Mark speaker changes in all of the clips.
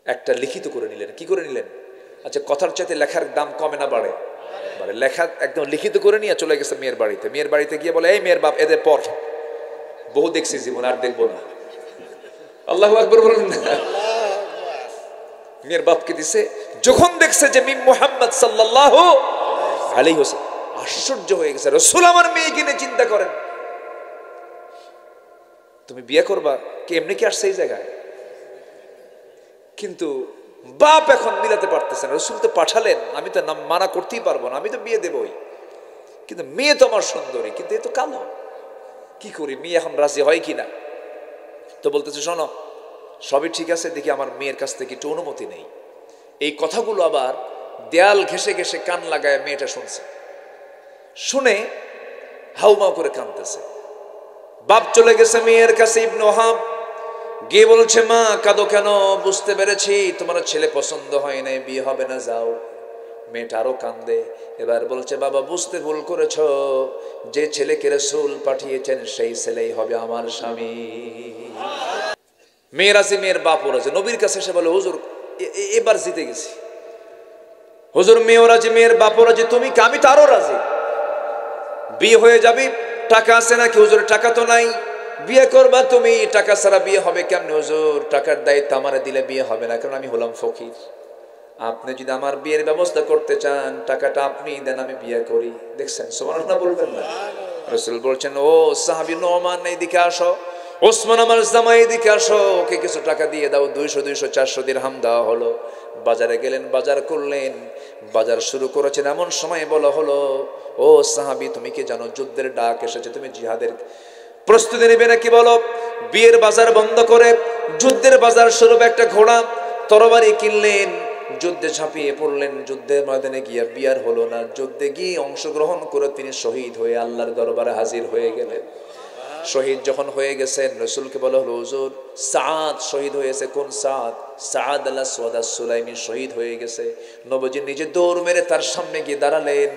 Speaker 1: একটা লিখিত করে নিলেন। কি করে নিলেন? আচ্ছা, কথার চাইতে লেখার দাম কমে না বাড়ে? বাড়ে। লেখা একদম লিখিত করে নিয়ে চলে গেছে মেয়ের বাড়িতে। মেয়ের বাড়িতে গিয়ে বলে, এই মেয়ের বাপ, এদের পর বহু দেখছি জীবন, আর দেখবো না। আল্লাহু আকবার বলুন না। মেয়ের বাপকে দিছে। যখন দেখছে যে মিম মুহাম্মদ সাল্লাল্লাহু আলাইহি ওয়াসাল্লাম, আশ্চর্য হয়ে গেছে। রাসূল আমার মেয়ে কিনে চিন্তা করেন, তুমি বিয়ে করবা কি এমনি কি আসছে এই জায়গায়? কিন্তু বাপ এখন মিলাতে পারতেছে না। রাসূল তো পাঠালেন, আমি তো মানা করতেই পারবো না, আমি তো বিয়ে দেবই, কিন্তু মেয়ে তো আমার সুন্দরী, কিন্তু এ তো কালো, কি করি? মেয়ে এখন রাজি হয় কিনা? তো বলতেছে, শোনো, সবই ঠিক আছে, দেখি আমার মেয়ের কাছ থেকে একটু অনুমতি নেই। এই কথাগুলো আবার দেয়াল ঘেঁষে ঘেঁষে কান লাগায় মেয়েটা শুনছে। শুনে হাউমাউ করে কাঁদতেছে। বাপ চলে গেছে মেয়ের কাছে। ইবনে ওহাব গিয়ে বলছে, মা কাঁদো কেন? বুঝতে পেরেছি তোমার ছেলে পছন্দ হয় নাই, বিয়ে হবে না, যাও। মেয়েটা আরো কান্দে। এবার বলছে, বাবা বুঝতে ভুল করেছ, যে ছেলেকে রাসূল পাঠিয়েছেন সেই ছেলেই হবে আমার স্বামী। মেয়ের আছে, মেয়ের বাপও রাজি। নবীর কাছে এসে বলে, হুজুর এবার জিতে গেছি, হুজুর মেয়েও রাজি, মেয়ের বাপও রাজি, তুমি? আমি তো আরো রাজি, বিয়ে হয়ে যাবি। টাকা আছে নাকি? হুজুর টাকা তো নাই। বিয়ে করবা তুমি, টাকা ছাড়া বিয়ে হবে কেমনে? হুজুর টাকার দায়িত্ব আমারে দিলে বিয়ে হবে না, কারণ আমি হলাম ফকির। আপনি যদি আমার বিয়ের ব্যবস্থা করতে চান, টাকাটা আপনি দেন, আমি বিয়ে করি। দেখছেন? সুবহানাল্লাহ বলবেন না? রাসূল বলছেন, ও সাহাবী নোমান, এইদিকে আসো। ওসমান আমার জামাই, এদিকে আসো, ওকে কিছু টাকা দিয়ে দাও। 200-400 দিরহাম দেওয়া হলো। বাজারে গেলেন, বাজার করলেন। বাজার শুরু করেছেন, এমন সময় বলা হলো, ও সাহাবী, তুমি কি জানো যুদ্ধের ডাক এসেছে, তুমি জিহাদের প্রস্তুতি নেবে নাকি? বলো। বিয়ের বাজার বন্ধ করে যুদ্ধের বাজার স্বরূপ একটা ঘোড়া তরবারি কিনলেন, যুদ্ধে ঝাঁপিয়ে পড়লেন। যুদ্ধের ময়দানে গিয়ে বিয়ার হলো না, যুদ্ধে গিয়ে অংশগ্রহণ করে তিনি শহীদ হয়ে আল্লাহর দরবারে হাজির হয়ে গেলেন। শহীদ যখন হয়ে গেছেন, রাসূলকে বলা হলো, হুজুর সাদ শহীদ হয়েছে। কোন সাদ? সাদ আল আসওয়াদ আস-সুলাইমি শহীদ হয়ে গেছে। নবীজি নিজে দৌড় মেরে তার সামনে গিয়ে দাঁড়ালেন।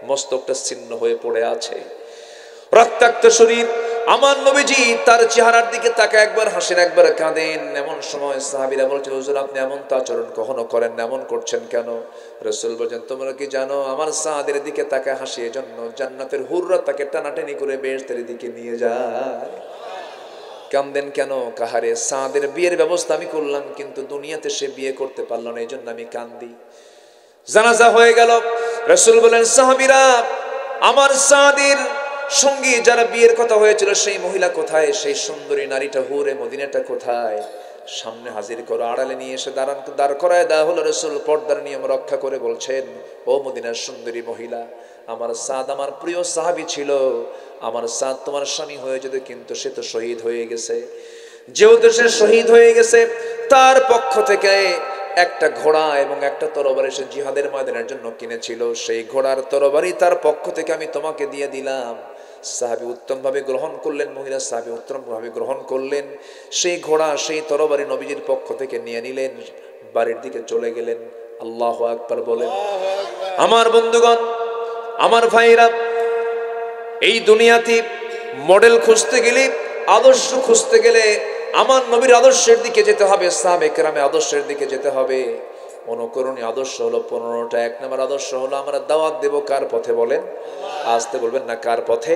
Speaker 1: মস্তকটা ছিন্ন হয়ে পড়ে আছে, রক্তাক্ত শরীর। আমার নবীজি তার চেহারার দিকে তাকায়, একবার হাসেন, একবার কাঁদেন। এমন সময় সাহাবীরা বলছেন, হুজুর আপনি এমন তো আচরণ কখনো করেন না, এমন করছেন কেন? রাসূল বলেন, তোমরা কি জানো আমার সাদের দিকে তাকায় হাসি এজন্য জান্নাতের হুররা তাকে টানাটানি করে বেহেশতের দিকে নিয়ে যায়। কাঁদেন কেন? কাহারে, সাদের বিয়ের ব্যবস্থা আমি করলাম, কিন্তু দুনিয়াতে সে বিয়ে করতে পারলো না, এই জন্য আমি কান্দি। জানাজা হয়ে গেল। রাসূল বলেন, সাহাবীরা, আমার সাদের সঙ্গী যারা বিয়ের কথা হয়েছিল, সেই মহিলা কোথায়? সেই সুন্দরী নারীটা, হুরে মদিনাটা কোথায়? সামনে হাজির করো। আড়ালে নিয়ে এসে দাঁড় করায় দেওয়া হলো। রাসূল পর্দার নিয়ম রক্ষা করে বলছেন, ও মদিনার সুন্দরী মহিলা, আমার সাদ আমার প্রিয় সাহাবী ছিল, আমার সাদ তোমার স্বামী হয়ে যেত, কিন্তু সে তো শহীদ হয়ে গেছে। যেহেতু সে শহীদ হয়ে গেছে, তার পক্ষ থেকে একটা ঘোড়া এবং একটা তরবারি সে জিহাদের ময়দানের জন্য কিনেছিল, সেই ঘোড়ার তরবারি তার পক্ষ থেকে আমি তোমাকে দিয়ে দিলাম। সাহাবী উত্তমভাবে গ্রহণ করলেন, মহিলা সাহাবী উত্তমভাবে গ্রহণ করলেন। সেই ঘোড়া, সেই তরবারি নবীজির পক্ষ থেকে নিয়ে নিলেন, বাড়ির দিকে চলে গেলেন। আল্লাহু আকবার বলেন। আমার বন্ধুগণ, আমার ভাইরা, এই দুনিয়াতে মডেল খুঁজতে গেলে, আদর্শ খুঁজতে গেলে আমার নবীর আদর্শের দিকে যেতে হবে, সাহাবে কেরামের আদর্শের দিকে যেতে হবে। অনুকরণীয় আদর্শ হলো 15টা। 1 নম্বর আদর্শ হলো, আমরা দাওয়াত দেব কার পথে? বলেন, আসতে বলবেন না, কার পথে?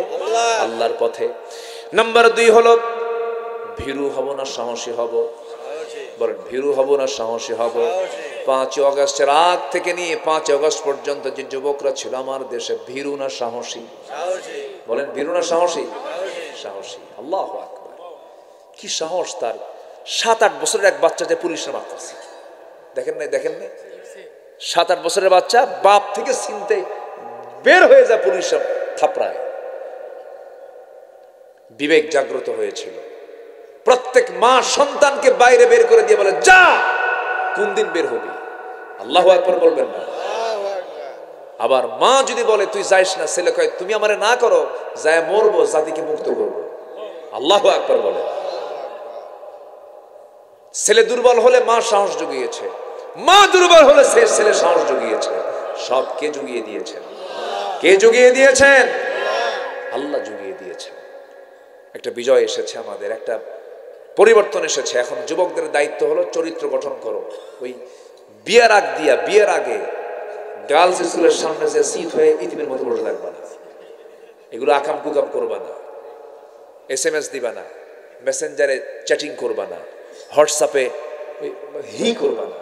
Speaker 1: আল্লাহর পথে। নাম্বার 2 হলো, ভীরু হব না সাহসী হব? বলেন, ভীরু হব না সাহসী হব? 5 আগস্টের আগ থেকে নিয়ে 5 আগস্ট পর্যন্ত যে যুবকরা ছিল আমার দেশে, ভীরু না সাহসী? বলেন, ভীরু না সাহসী? সাহসী। আল্লাহু আকবার, কি সাহস তার! 7-8 বছরের এক বাচ্চা যে পুলিশে মারতেছে, দেখেন নাই? দেখেন নাই? 7-8 বছরের বাচ্চা বাপ থেকে চিনতে বের হয়ে যায়, পুলিশে থাপড়ায়। বিবেক জাগ্রত হয়েছিল। প্রত্যেক মা সন্তানকে বাইরে বের করে দিয়ে বলে, যা, কোন দিন বের হবি? আল্লাহু আকবার বলবেন না? আবার মা যদি বলে তুই যাইস না, ছেলে কয় তুমি আমারে না করো, যায় মরবো, জাতিকে মুক্ত করবো। আল্লাহু আকবার বলে। ছেলে দুর্বল হলে মা সাহস জুগিয়েছে, মা দুর্বল হলে ছেলে সাহস জুগিয়েছে। সব কে জুগিয়ে দিয়েছেন? কে জুগিয়ে দিয়েছেন? আল্লাহ জুগিয়ে দিয়েছেন। একটা বিজয় এসেছে আমাদের, একটা পরিবর্তন এসেছে। এখন যুবকদের দায়িত্ব হলো চরিত্র গঠন করো। ওই বিয়ের আগে গার্লস স্কুলের সামনে যে সিট হয়ে ইতিমের মতো বসে থাকবা না, এগুলো আকাম কুকাম করবা না, SMS দিবা না, মেসেঞ্জারে চ্যাটিং করবা না, হোয়াটসঅ্যাপে করবা না,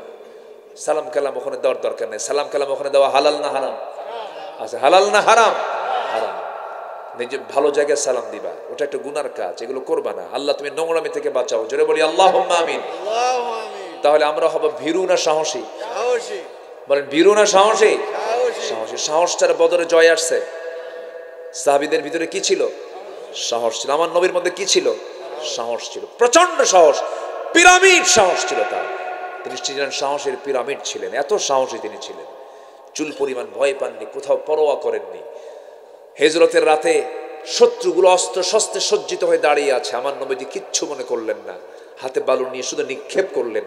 Speaker 1: সালাম কালাম ওখানে দেওয়ার দরকার নেই। সালাম কালাম ওখানে দেওয়া হালাল না হারাম? আচ্ছা, হালাল না হারাম? হারাম। নিজে ভালো জায়গায় সালাম দিবা, ওটা একটা গুনার কাজ, এগুলো করবা না। আল্লাহ তুমি নোংরামি থেকে বাঁচাও, জোরে বলি আল্লাহুম্মা আমিন। তাহলে আমরা হব ভীরু না সাহসী? বলেন ভীরু না সাহসী? সাহসী। সাহসটার বদলে জয় আসছে। সাহাবীদের ভিতরে কি ছিল? সাহস ছিল। আমার নবীর মধ্যে কি ছিল? সাহস ছিল, প্রচন্ড সাহস, পিরামিড সাহস ছিল তার। তিনি ছিলেন সাহসের পিরামিড ছিলেন, এত সাহসী তিনি ছিলেন। চুল পরিমাণ ভয় পাননি, কোথাও পরোয়া করেননি। হিজরতের রাতে শত্রুগুলো অস্ত্র শস্ত্রে সজ্জিত হয়ে দাঁড়িয়ে আছে, আমার নবীজি কিচ্ছু মনে করলেন না, হাতে বালু নিয়ে শুধু নিক্ষেপ করলেন।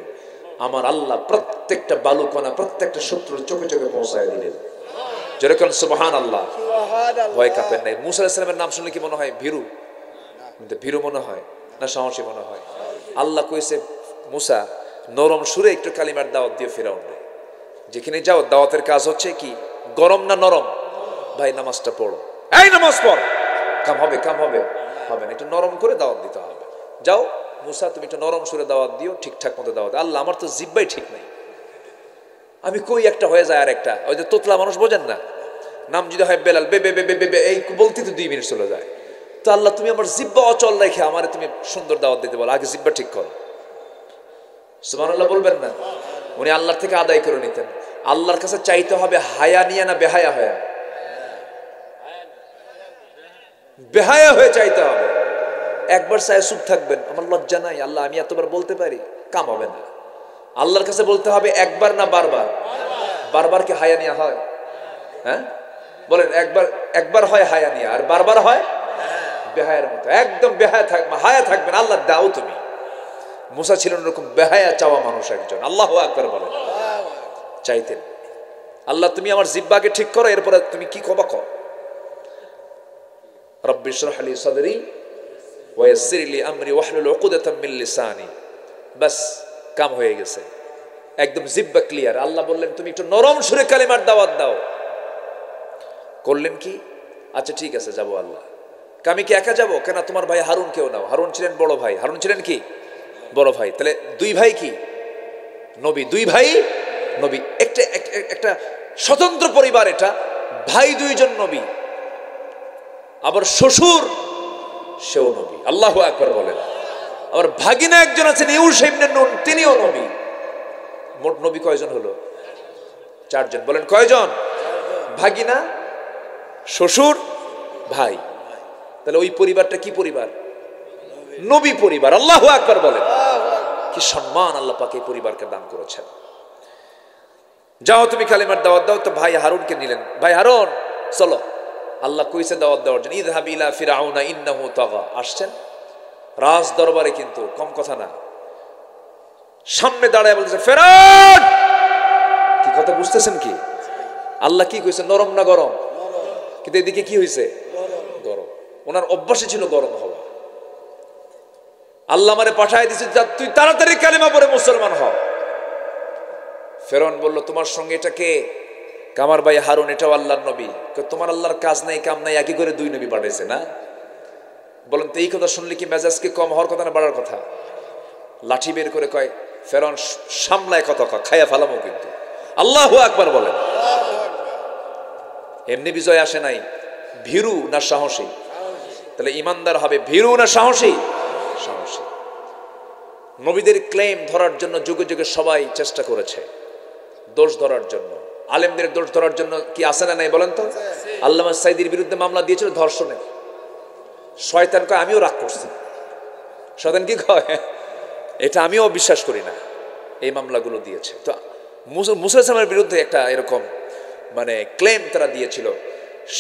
Speaker 1: আমার আল্লাহ প্রত্যেকটা বালুকণা প্রত্যেকটা শত্রুর চোখে চোখে পৌঁছায় দিলেন। যেরকম সুবহানাল্লাহ, ভয় কাঁপেন নাই। মুসা আলাইহিস সালামের নাম শুনলে কি মনে হয়? ভীরু? ভীরু মনে হয় না সাহসী মনে হয়? আল্লাহ কইছে মুসা নরম সুরে একটু কালিমার দাওয়াত দিয়ে ফিরাউনরে, যেখানে যাও দাওয়াতের কাজ হচ্ছে কি, গরম না নরম? ভাই নামাজটা পড়ো, এই নামাজ পড়, কাম হবে হবে না, একটু নরম করে দাওয়াত দিতে হবে। যাও মুসা, তুমি একটু নরম সুরে দাওয়াত দিও, ঠিকঠাক মতো দাওয়াত। আল্লাহ, আমার তো জিব্বাই ঠিক নাই, আমি কই একটা হয়ে যায় আর একটা। ওই যে তোতলা মানুষ বোঝেন না, নাম যদি হয় বেলাল, বে বে বে বে বে এই বলতে তো 2 মিনিট চলে যায়। তো আল্লাহ, তুমি আমার জিব্বা অচল রেখে আমারে তুমি সুন্দর দাওয়াত দিতে বলো, আগে জিব্বা ঠিক করো। সুবহানাল্লাহ বলবেন না? উনি আল্লাহর থেকে আদায় করে নিতেন। আল্লাহর কাছে চাইতে হবে হায়া নিয়ে না বেহায়া হয়ে? বেহায়া হয়ে চাইতে হবে। একবার চায় চুপ থাকবেন, আমার লজ্জা নাই আল্লাহ, আমি এতবার বলতে পারি, কাম হবে না। আল্লাহর কাছে বলতে হবে একবার না বারবার? বারবার কি হায়া নিয়া হয়? হ্যাঁ বলেন, একবার হয় হায়া নিয়া, আর বারবার হয় বেহায়ার মতো। একদম বেহায়া থাকবে, হায়া থাকবেন, আল্লাহ দাও তুমি। মুসা ছিলেন এরকম বেহায়া চাওয়া মানুষ একজন। আল্লাহু আকবার বলেন, চাইতেন আল্লাহ তুমি আমার জিব্বাকে ঠিক করো, এরপরে তুমি কি কবা কর। রব্বি ইশরাহ লি সাদরি ওয়া ইয়াসসির লি আমরি ওয়াহলুল উকদাতাম মিন লিসানি। বাস, কাম হয়ে গেছে, একদম জিব্বা ক্লিয়ার। আল্লাহ বললেন তুমি একটু নরম সুরে কালিমার দাওয়াত দাও। করলেন কি? আচ্ছা ঠিক আছে, যাবো আল্লাহ। আমি কি একা যাবো? কেন, তোমার ভাই হারুন কেউ নাও। হারুন ছিলেন বড় ভাই। হারুন ছিলেন কি? বড় ভাই। তাহলে 2 ভাই কি নবী, 2 ভাই নবী। একটা স্বতন্ত্র পরিবার এটা। ভাই 2 জন নবী, আবার শ্বশুর সেও নবী। আল্লাহু আকবার বলেন। আবার ভাগিনা একজন আছেন ইউসা ইবনে নুন, তিনিও নবী। মোট নবী কয়জন হলো? 4 জন। বলেন কয়জন? ভাগিনা, শ্বশুর, ভাই। তাহলে ওই পরিবারটা কি পরিবার? নবী পরিবার। আল্লাহু আকবার বলেন। কি সম্মান আল্লাহ পাক এই পরিবারকে দান করেছেন। যাও তুমি কালিমার দাওয়াত দাও। তো ভাই হারুনকে নিলেন। ভাই হারুন চলো, আল্লাহ কইছে দাওয়াত দেওয়ার জন্য। ইযহাব ইলা ফিরআউনা ইন্নাহু তাগা। আসছেন রাজ দরবারে, কিন্তু কম কথা না। সামনে দাঁড়ায় বলতেছে ফেরাউন। কি কথা বুঝতেছেন কি? আল্লাহ কি কইছে? নরম না গরম? কিন্তু এদিকে কি হয়েছে? গরম। ওনার অভ্যাসই ছিল গরম হওয়া। আল্লাহ আমারে পাঠায় দিছে, তুই তাড়াতাড়ি কালিমা পড়ে মুসলমান হ। ফেরাউন বলল তোমার সঙ্গে এটা কে? আমার ভাই হারুন, এটাও আল্লাহর নবী। তোমার আল্লাহর কাজ নাই কাম নাই, একই করে 2 নবী পাঠাইছে না? বলেন তো এই কথা শুনলে কি মেজাজ কি কম হওয়ার কথা না বাড়ার কথা? লাঠি বের করে কয় ফেরাউন সামলায় কথা খাইয়া ফেলামো কিন্তু। আল্লাহু আকবার বলেন। এমনি বিজয় আসে নাই। ভীরু না সাহসী? তাহলে ইমানদার হবে ভীরু না সাহসী? সাহসী। নবীদের ক্লেম ধরার জন্য যুগে যুগে সবাই চেষ্টা করেছে, দোষ ধরার জন্য। আলেমদের দোষ ধরার জন্য কি আছে না নাই বলেন তো? আল্লামা সাইদির বিরুদ্ধে মামলা দিয়েছিল ধর্ষণের। শয়তান কয় আমিও রাগ করছি। শয়তান কি কয়? এটা আমিও বিশ্বাস করি না। এই মামলাগুলো দিয়েছে। তো মুসা ইসলামের বিরুদ্ধে একটা এরকম মানে ক্লেম তারা দিয়েছিল,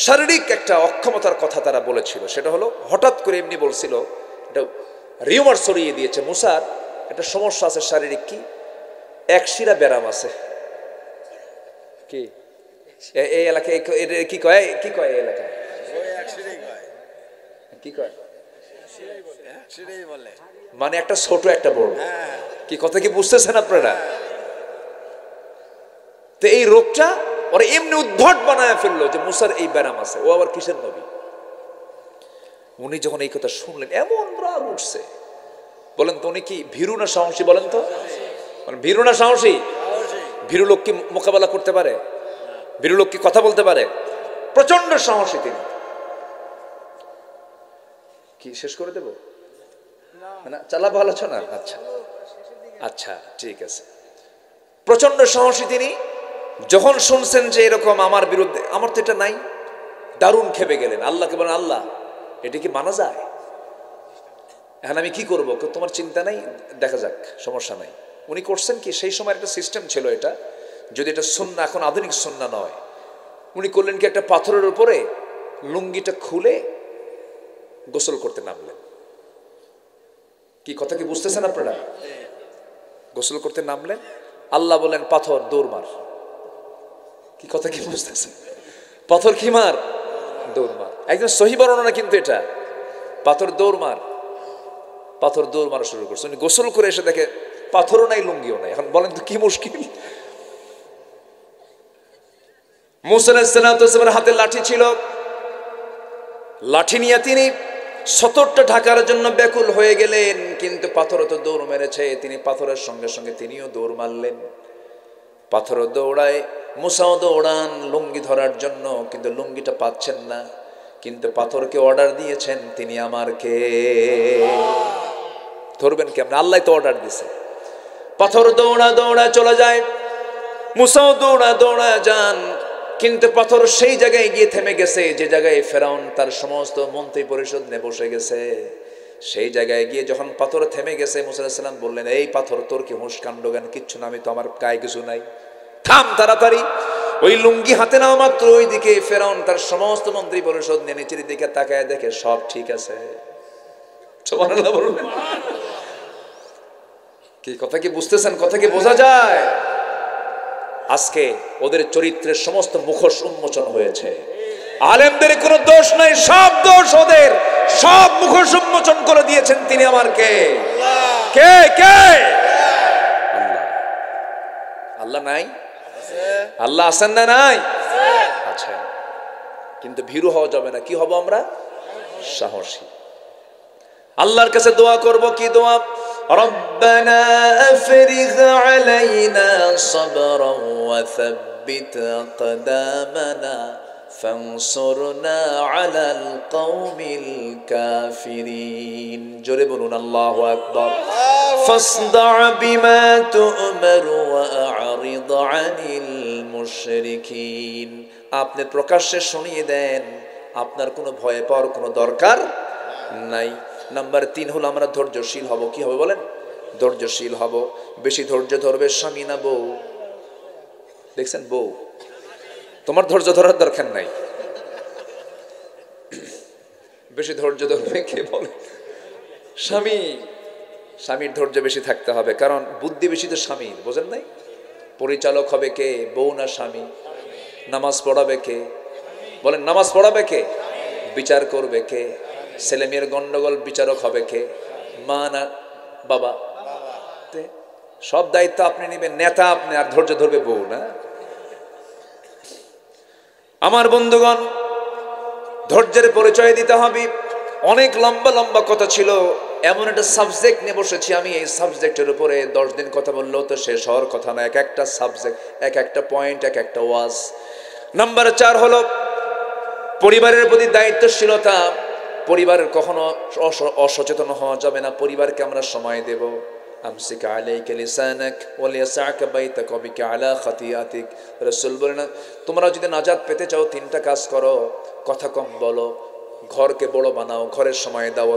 Speaker 1: শারীরিক একটা অক্ষমতার কথা তারা বলেছিল। সেটা হলো হঠাৎ করে এমনি বলছিল, এটা রিউমার ছড়িয়ে দিয়েছে, মুসার একটা সমস্যা আছে শারীরিক। কি? একশিরা ব্যারাম আছে। কি এই এলাকায় কি কয়? কি কয় এই এলাকায়? কি কয়? মানে একটা ছোট একটা বড়, কি কথা কি বুঝতেছেন আপনারা? তো এই রোগটা ওরা এমনি উদ্ভট বানায় ফেললো যে মুসার এই ব্যারাম আছে, ও আবার কিসের নবী? উনি যখন এই কথা শুনলেন এমন রাগ উঠছে। বলেন তো উনি কি ভীরু না সাহসী? বলেন তো, ভীরু না সাহসী? ভীরু লোক কি মোকাবেলা করতে পারে? ভীরু লোক কি কথা বলতে পারে? প্রচন্ড সাহসী তিনি। কি শেষ করে দেব না? চালাবো আলোচনা? আচ্ছা আচ্ছা ঠিক আছে। প্রচন্ড সাহসী তিনি। যখন শুনছেন যে এরকম আমার বিরুদ্ধে, আমার তো এটা নাই, দারুণ খেপে গেলেন। আল্লাহকে বলেন, আল্লাহ এটা কি মানা যায়? এখন আমি কি করবো? তোমার চিন্তা নাই, দেখা যাক, সমস্যা নাই। উনি করছেন কি, সেই সময় একটা সিস্টেম ছিল এটা, যদি এটা সুন্নাহ, এখন আধুনিক সুন্নাহ নয়। উনি করলেন কি, একটা পাথরের উপরে লুঙ্গিটা খুলে গোসল করতে নামলেন। কি কথা কি বুঝতেছেন আপনারা? গোসল করতে নামলেন, আল্লাহ বলেন পাথর দৌড় মার। কি কথা কি বুঝতেছেন? পাথর কি মার? দৌড় মার। একদম সহি বর্ণনা কিন্তু এটা, পাথর দৌড় মার। পাথর দৌড় মারা শুরু করছে। উনি গোসল করে এসে দেখে পাথরও নাই, লুঙ্গিও নাই। এখন বলেন তো কি মুশকিল? মুসা আলাইহিস সালামের হাতে লাঠি ছিল, লাঠি নিয়ে তিনি সতরটা ঢাকার জন্য ব্যাকুল হয়ে গেলেন, কিন্তু পাথরও তো দৌড় মেরেছে। তিনি পাথরের সঙ্গে সঙ্গে তিনিও দৌড় মারলেন। পাথরও দৌড়ায়, মুসাও দৌড়ান লুঙ্গি ধরার জন্য, কিন্তু লুঙ্গিটা পাচ্ছেন না। কিন্তু পাথরকে অর্ডার দিয়েছেন, তিনি আমার কে, ধরবেন কেমন? আল্লাহ তো অর্ডার দিছে। পাথর দৌড়া দৌড়া চলে যায়, মুসাও দৌড়া দৌড়া যান, কিন্তু পাথর সেই জায়গায় গিয়ে থেমে গেছে যে জায়গায় ফেরাউন তার সমস্ত মন্ত্রী পরিষদ নিয়ে বসে গেছে। সেই জায়গায় গিয়ে যখন পাথর থেমে গেছে, মুসা আলাইহিস সালাম বললেন, এই পাথর তোর কি হুঁশ কাণ্ড জ্ঞান কিচ্ছু না? আমি তো, আমার গায়ে কিছু নাই, থাম তাড়াতাড়ি। ওই লুঙ্গি হাতে নেওয়া মাত্র ওইদিকে ফেরাউন তার সমস্ত মন্ত্রী পরিষদ নিয়ে নিচের দিকে তাকায় দেখে সব ঠিক আছে। সুবহানাল্লাহ বলবেন। কি কথা কি বুঝতেছেন? কথা কি বোঝা যায়? আজকে ওদের চরিত্রের সমস্ত মুখোশ উন্মোচন হয়েছে। আলেমদের কোনো দোষ নাই, সব দোষ ওদের। সব মুখোশ উন্মোচন করে দিয়েছেন তিনি আমার কে? কে কে? আল্লাহ। আল্লাহ নাই? আল্লাহ আছেন না নাই? আচ্ছা, কিন্তু ভীরু হওয়া যাবে না। কি হব আমরা? সাহসী। আল্লাহর কাছে দোয়া করব, কি দোয়া? রব্বানা আফরিগ আলাইনা সাবরান ওয়া সাব্বিত আকদামানা ফানসুরনা আলাল কওমিল কাফিরিন। জোরে বলুন আল্লাহু আকবার। ফাসদা বিমা তু'মার ওয়া আ'রিদ আনিল মুশরিকিন। আপনি প্রকাশ্যে শুনিয়ে দেন, আপনার কোনো ভয় পাওয়ার কোনো দরকার নাই। নাম্বার 3 হলো আমরা ধৈর্যশীল হব। কি হবে বলেন? ধৈর্যশীল হব। বেশি ধৈর্য ধরবে স্বামী না বউ? দেখছেন, বউ তোমার ধৈর্য ধরার দরকার নাই, বেশি ধৈর্য ধরবে কে বলে? স্বামী। স্বামীর ধৈর্য বেশি থাকতে হবে, কারণ বুদ্ধি বেশি তো স্বামীর, বোঝেন নাই? পরিচালক হবে কে, বউ না স্বামী? নামাজ পড়াবে কে? বলেন, নামাজ পড়াবে কে? বিচার করবে কে? ছেলে মেয়ের গন্ডগোল বিচারক হবে কে? মা না বাবা? সব দায়িত্ব আপনি নেবেন, নেতা আপনি, আর ধৈর্য ধরবে বউ না? আমার বন্ধুগণ, ধৈর্যের পরিচয় দিতে হবে। অনেক লম্বা লম্বা কথা ছিল, এমন একটা সাবজেক্ট নিয়ে বসেছি আমি। এই সাবজেক্টের উপরে 10 দিন কথা বললেও তো শেষ হওয়ার কথা না। এক একটা সাবজেক্ট, এক একটা পয়েন্ট, এক একটা ওয়াজ। নাম্বার 4 হলো পরিবারের প্রতি দায়িত্বশীলতা। পরিবারের কখনো অসচেতন হওয়া যাবে না। পরিবারকে আমরা সময় দেব। আমসিক আলাইকা লিসানাক ওয়ালিয়াসআকা বাইতাক বিকা আলা খাতিয়াতিক। রাসূল বলেন, তোমরা যদি নাজাত পেতে চাও 3টা কাজ করো। কথা কম বলো, ঘরকে বড় বানাও, ঘরের সময় দাও,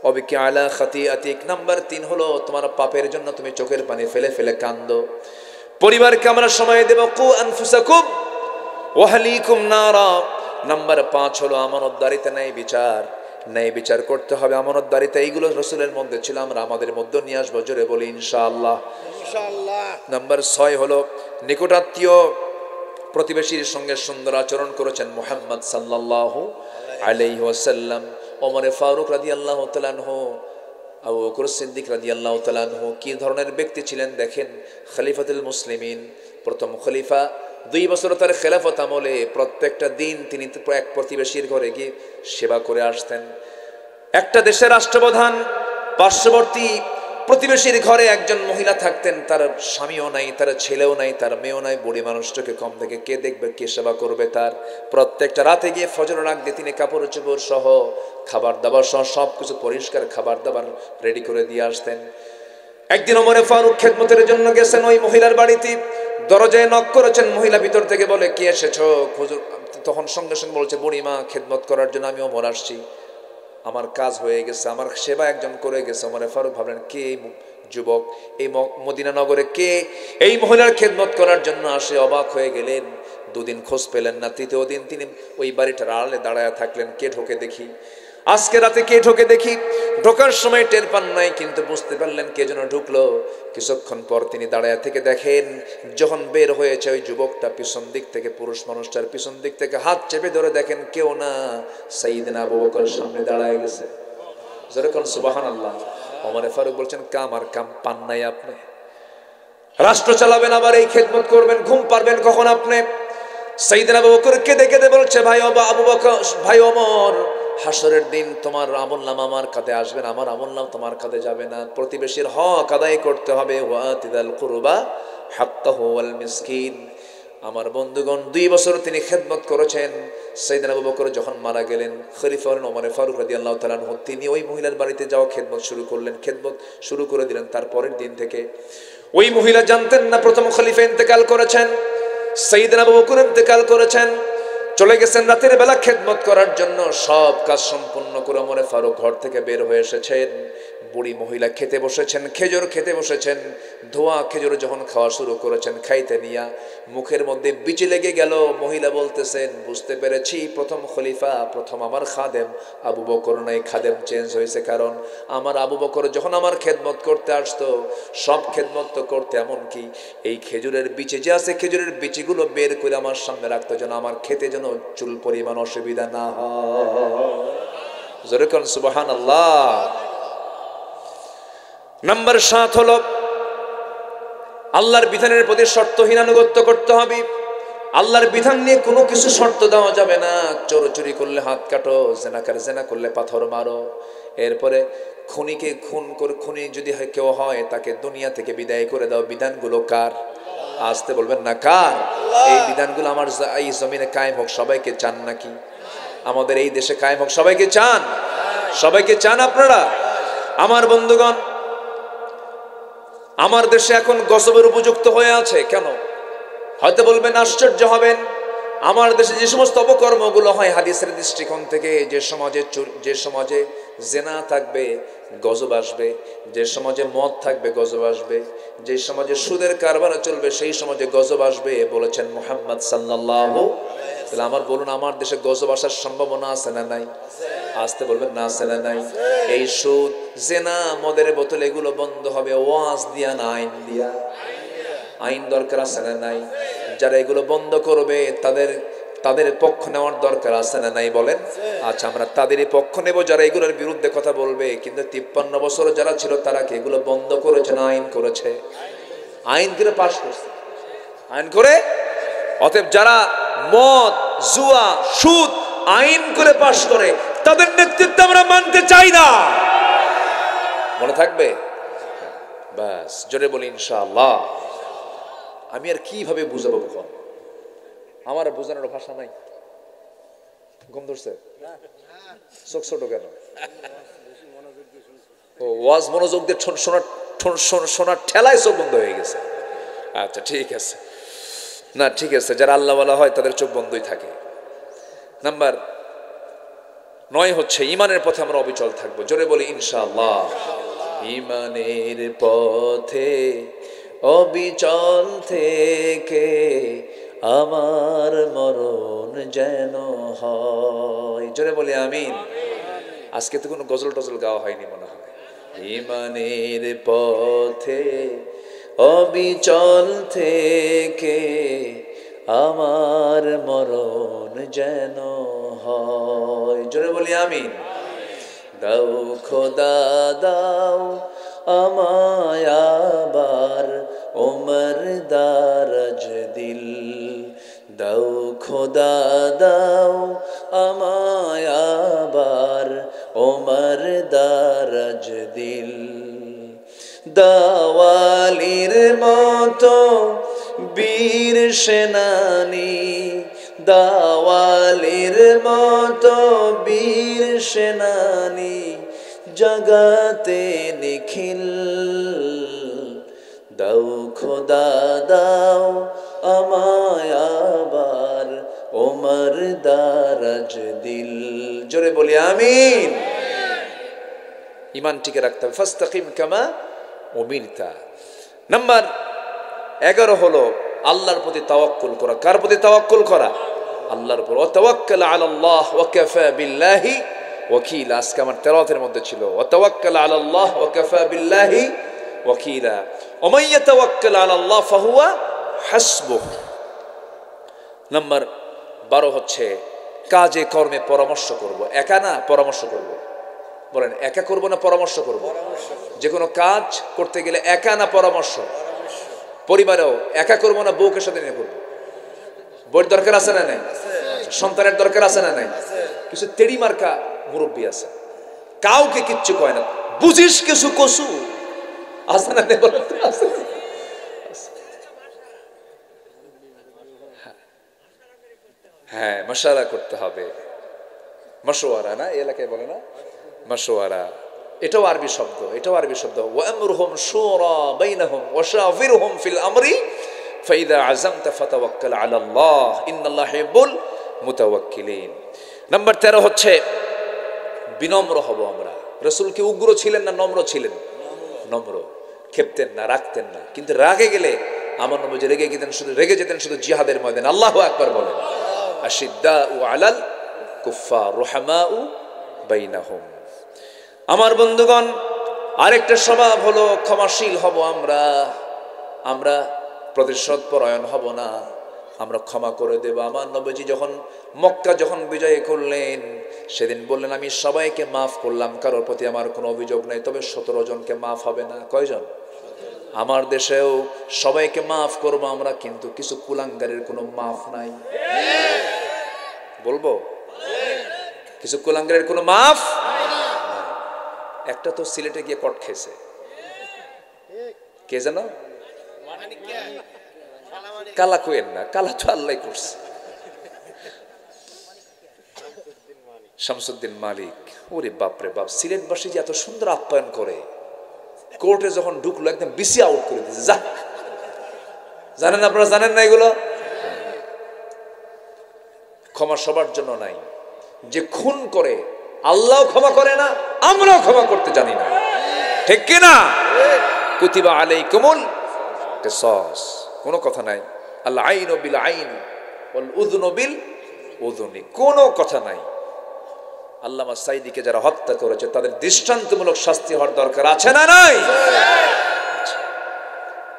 Speaker 1: অবিকা আলা খাতিয়াতিক। নাম্বার 3 হলো তোমার পাপের জন্য তুমি চোখের পানি ফেলে ফেলে কাঁদো। পরিবারকে আমরা সময় দেব। কু আনফুসাকুম ওয়া আহলিকুম নারা। নাম্বার 5 হলো আমানতদারিতে ন্যায় বিচার। ন্যায় বিচার করতে হবে, আমানতদারিতে। এইগুলো রাসূলের মধ্যে ছিল, আমরা আমাদের মধ্যে নিয়ে আসবো। জোরে বলি ইনশাআল্লাহ। ইনশাআল্লাহ। নাম্বার 6 হলো নিকটাত্মীয় প্রতিবেশীর সঙ্গে সুন্দর আচরণ করেছেন মুহাম্মদ সাল্লাল্লাহু আলাইহি ওয়াসাল্লাম। ওমর ফারুক রাদিয়াল্লাহু তাআলা আনহু আবু বকর সিদ্দিক রাদিয়াল্লাহু তাআলা আনহু কি ধরনের ব্যক্তি ছিলেন দেখেন। খলিফাতুল মুসলিমিন, প্রথম খলিফা, 2 বছর তার খেলাফত আমলে প্রত্যেকটা দিন তিনি এক প্রতিবেশীর ঘরে গিয়ে সেবা করে আসতেন। একটা দেশের রাষ্ট্রপ্রধান, পার্শ্ববর্তী প্রতিবেশীর ঘরে একজন মহিলা থাকতেন, তার স্বামীও নাই, তার ছেলেও নাই, তার মেয়েও নাই, বুড়ি মানুষটাকে কম থেকে কে দেখবে, কে সেবা করবে? তার প্রত্যেকটা রাতে গিয়ে ফজরের আগ দিয়ে তিনি কাপড় চোপড় সহ খাবার দাবার সহ সব কিছু পরিষ্কার খাবার দাবার রেডি করে দিয়ে আসতেন। একদিন ওমরে ফারুক খেদমতের জন্য গেছেন ওই মহিলার বাড়িতে, দরজায় নক করেছেন, মহিলা ভিতর থেকে বলে কে এসেছো হুজুর? তখন সঙ্গে সঙ্গে বলছে বুড়িমা খেদমত করার জন্য আমি ওমর আসছি, আমার কাজ হয়ে গেছে, আমার সেবা একজন করে গেছে। ওমরে ফারুক ভাবলেন কে এই যুবক, এই মদিনা নগরে কে এই মহিলার খেদমত করার জন্য আসে? অবাক হয়ে গেলেন। 2 দিন খোঁজ পেলেন না, 3য় দিন তিনি ওই বাড়িটার আড়ালে দাঁড়ায় থাকলেন, কে ঢোকে দেখি, আজকে রাতে কে ঢোকে দেখি। ঢোকার সময় টের পান নাই, কিন্তু বুঝতে পারলেন কে যেন ঢুকলো। কিছুক্ষণ পর তিনি দাঁড়ায় থেকে দেখেন, যখন বের হয়েছে ওই যুবকটা পিছন দিক থেকে, পুরুষ মানুষটার পিছন দিক থেকে হাত চেপে ধরে দেখেন কেউ না, সাইয়েদনা আবু বকর সামনে দাঁড়ায় গেছে। যেরকম সুবহানাল্লাহ। ওমরে ফারুক বলছেন কাম আর কাম পান নাই আপনি? রাষ্ট্র চালাবেন আবার এই খেদমত করবেন, ঘুম পারবেন কখন আপনি? সাইয়েদনা আবু বকর কেঁদে কেঁদে বলছে ভাই আবু বকর, ভাই ওমর, হাসরের দিন তোমার আমলনামা আমার কাঁধে আসবে না, আমার আমলনামা তোমার কাঁধে যাবে না। প্রতিবেশীর হক আদায় করতে হবে, ওয়াতিদাল কুরবা হাক্কাহু ওয়াল মিসকিন। আমার বন্ধুগণ, 2 বছর তিনি খেদমত করেছেন। সাইয়েদনা আবু বকর যখন মারা গেলেন, খলিফা হলেন ওমর ফারুক রাদিয়াল্লাহু তাআলা আনহু, তিনি ওই মহিলার বাড়িতে যাওয়া খেদমত শুরু করলেন, খেদমত শুরু করে দিলেন। তারপরের দিন থেকে ওই মহিলা জানতেন না প্রথম খলিফা ইন্তেকাল করেছেন, সাইয়েদনা আবু বকর ইন্তেকাল করেছেন। চলে গেছেন রাতের বেলা খেদমত করার জন্য। সব কাজ সম্পূর্ণ করে ওমরে ফারুক ঘর থেকে বের হয়ে এসেছেন। বুড়ি মহিলা খেতে বসেছেন, খেজুর খেতে বসেছেন। ধোয়া খেজুর যখন খাওয়া শুরু করেছেন, খাইতে নিয়া মুখের মধ্যে বিচি লেগে গেল। মহিলা বলতেছেন বুঝতে পেরেছি প্রথম খলিফা, প্রথম আমার খাদেম আবু বকর নাই, খাদেম চেঞ্জ হয়েছে। কারণ আমার আবু বকর যখন আমার খেদমত করতে আসতো, সব খেদমত তো করতে, এমনকি এই খেজুরের বিচি যে আছে, খেজুরের বিচিগুলো বের করে আমার সামনে রাখতো, যেন আমার খেতে যেন চুল পরিমাণ অসুবিধা না হয়। জোরে কোন সুবহানাল্লাহ। নাম্বার 7 হলো আল্লাহর বিধানের প্রতি শর্তহীন আনুগত্য করতে হবে। আল্লাহর বিধান নিয়ে কোনো কিছু শর্ত দেওয়া যাবে না। চোরি করলে হাত কাটো, জেনা করলে পাথর মারো। এরপরে খুনিকে খুন করে, খুনি যদি কেউ হয় তাকে দুনিয়া থেকে বিদায় করে দাও। বিধানগুলো কার? আসতে বলবেন না কার? এই বিধানগুলো আমার এই জমিনে কায়েম হোক, সবাইকে চান নাকি? আমাদের এই দেশে কায়েম হোক, সবাইকে চান? সবাইকে চান আপনারা? আমার বন্ধুগণ, আমার দেশে এখন গজবের উপযুক্ত হয়ে আছে। কেন? হয়তো বলবেন, আশ্চর্য হবেন, আমার দেশে যে সমস্ত অপকর্মগুলো হয় হাদিসের দৃষ্টিকোণ থেকে, যে সমাজে জেনা থাকবে গজব আসবে, যে সমাজে মদ থাকবে গজব আসবে, যে সমাজে সুদের কারবার চলবে সেই সমাজে গজব আসবে বলেছেন মুহাম্মদ সাল্লাল্লাহু। তাহলে আমার বলুন, আমার দেশে গজব আসার সম্ভাবনা আছে না নাই? আসতে বলবেন না আছে না নাই? এই সুদ, জেনা, মদের বোতল এগুলো বন্ধ হবে ওয়াজ দিয়া না আইন দিয়া? আইন দরকার আছে না নাই? যারা এগুলো বন্ধ করবে তাদের পক্ষ নেওয়ার দরকার আছে না নাই বলেন? আচ্ছা, আমরা তাদেরই পক্ষ নেব যারা এগুলোর বিরুদ্ধে কথা বলবে। কিন্তু 53 বছর যারা ছিল তারা কি এগুলো বন্ধ করেছে না আইন করেছে? আইন করে পাশ করছে, আইন করে। অতএব যারা মদ, জুয়া, সুদ আইন করে পাশ করে, তাদের নেতৃত্ব আমরা মানতে চাই না। মনে থাকবে? ব্যাস, জোরে বলি ইনশাআল্লাহ। আমি আর কিভাবে বুঝাবো? আমার বোঝানোর ভাষা নাই। ঘুম ধরছে? চোখ ছোট কেন? ওয়াজ মনোযোগ দিয়ে শোনার ঠেলায় চোখ বন্ধ হয়ে গেছে। আচ্ছা ঠিক আছে, না ঠিক আছে, যারা আল্লাহওয়ালা হয় তাদের চোখ বন্ধই থাকে। নাম্বার 9 হচ্ছে ঈমানের পথে আমরা অবিচল থাকবো। জোরে বলি ইনশাআল্লাহ। ঈমানের পথে অবিচল থেকে আমার মরণ যেন হয়। জোরে বলি আমিন। আজকে তো কোনো গজল টজল গাওয়া হয়নি মনে হয়। ঈমানের পথে অবিচল থেকে আমার মরণ যেন হয়। জোরে বলি আমিন। দাও খোদা দাও আমায় আবার ওমর দারাজ দিল, দাও খোদা দাও আমায় আবার ওমর দারাজ দিল। দাওয়ালির মতো বীর সেনানী, দাওয়ালির মতো বীর সেনানী জগতে নিখিল, দাও খোদা দাও আমায় আবার ওমর দারাজ দিল। জোরে বলি আমিন। ইমান টিকে রাখতে হবে। ফাস্তাকিম কামা উমিরতা। নাম্বার 11 হলো আল্লাহর প্রতি তাওয়াক্কুল করা। কার প্রতি তাওয়াক্কুল করা? আল্লাহর উপর। ওয়া তাওয়াক্কাল আলাল্লাহ ওয়া কাফা বিল্লাহি ওয়াকিলা। আজকে আমার তেলাওয়াতের মধ্যে ছিল ওয়া তাওয়াক্কাল আলাল্লাহ ওয়া কাফা বিল্লাহি ওয়াকিলা। ওয়া মান ইয়াতাওয়াক্কাল আলাল্লাহ ফাহুয়া হাসবুহ। নাম্বার 12 হচ্ছে কাজে কর্মে পরামর্শ করব। একা না, পরামর্শ করব। বলেন একা করব না পরামর্শ করব? যে কোনো কাজ করতে গেলে একা না পরামর্শ? পরিবারেও একা করব না বউকে সাথে নিয়ে করব? বউর দরকার আছে না নাই? সন্তানের দরকার আছে না নাই? কিছু তেড়ি মার্কা মুরব্বী আছে, কাউকে কিচ্ছু কয় না, বুঝিস কিছু কসু আছে না? হ্যাঁ, মশারা করতে হবে। মশওয়ারা না, এলাকায় বলে না মশওয়ারা, এটাও আরবি শব্দ, এটাও আরবি শব্দ। ওয়ামরুহুম শুরা বাইনাহুম ওয়াশাফিরহুম ফিল আমরি ফাইদা আযামতা ফাতাওয়াক্কাল আলাল্লাহ ইন্নাল্লাহা ইউহিব্বুল মুতাওয়াক্কিলিন। নাম্বার 13 হচ্ছে বিনম্র হব আমরা। রাসূল কি উগ্র ছিলেন না নম্র ছিলেন? নম্র। খেপতেন না, রাখতেন না। কিন্তু রাগে গেলে আমার নবী যে রেগে যেতেন শুধু জিহাদের ময়দানে। আল্লাহু আকবার বলেন। আশিদ্দাউ আলাল কুফফার রুহামাউ বাইনাহুম। আমার বন্ধুগণ, আরেকটা স্বভাব হলো ক্ষমাশীল হব আমরা। আমরা প্রতিশোধ পরায়ণ হব না, আমরা ক্ষমা করে দেব। আমার নবীজি যখন মক্কা বিজয় করলেন, সেদিন বললেন আমি সবাইকে মাফ করলাম, কারোর প্রতি আমার কোনো অভিযোগ নাই, তবে 17 জনকে মাফ হবে না। কয়জন? আমার দেশেও সবাইকে মাফ করবো আমরা, কিন্তু কিছু কুলাঙ্গারের কোনো মাফ নাই। বলবো কিছু কুলাঙ্গারের কোনো মাফ। একটা তো সিলেটে গিয়ে কট খেয়েছে, কে যেন? কালা কোয়েন না, কালা তো আল্লাহ করছে, শামসুদ্দিন মালিক। ওরে বাপরে বাপ, সিলেটবাসী যে এত সুন্দর আপ্যায়ন করে, কোর্টে যখন ঢুকলো একদম বিসি আউট করে দিয়েছে। যা, জানেন আপনারা? জানেন না এগুলো? ক্ষমা সবার জন্য নাই। যে খুন করে আল্লাহ ক্ষমা করে না, আমরাও ক্ষমা করতে জানি না, ঠিক কিনা? কুতিবা আলাইকুমুল কিসাস, কোনো কথা নাই। আল আইনু বিল আইন ওয়াল উযনু বিল উযুনি, কোনো কথা নাই। আল্লামা সাইদিকে যারা হত্যা করেছে তাদের দৃষ্টান্তমূলক শাস্তি হওয়ার দরকার আছে না নাই?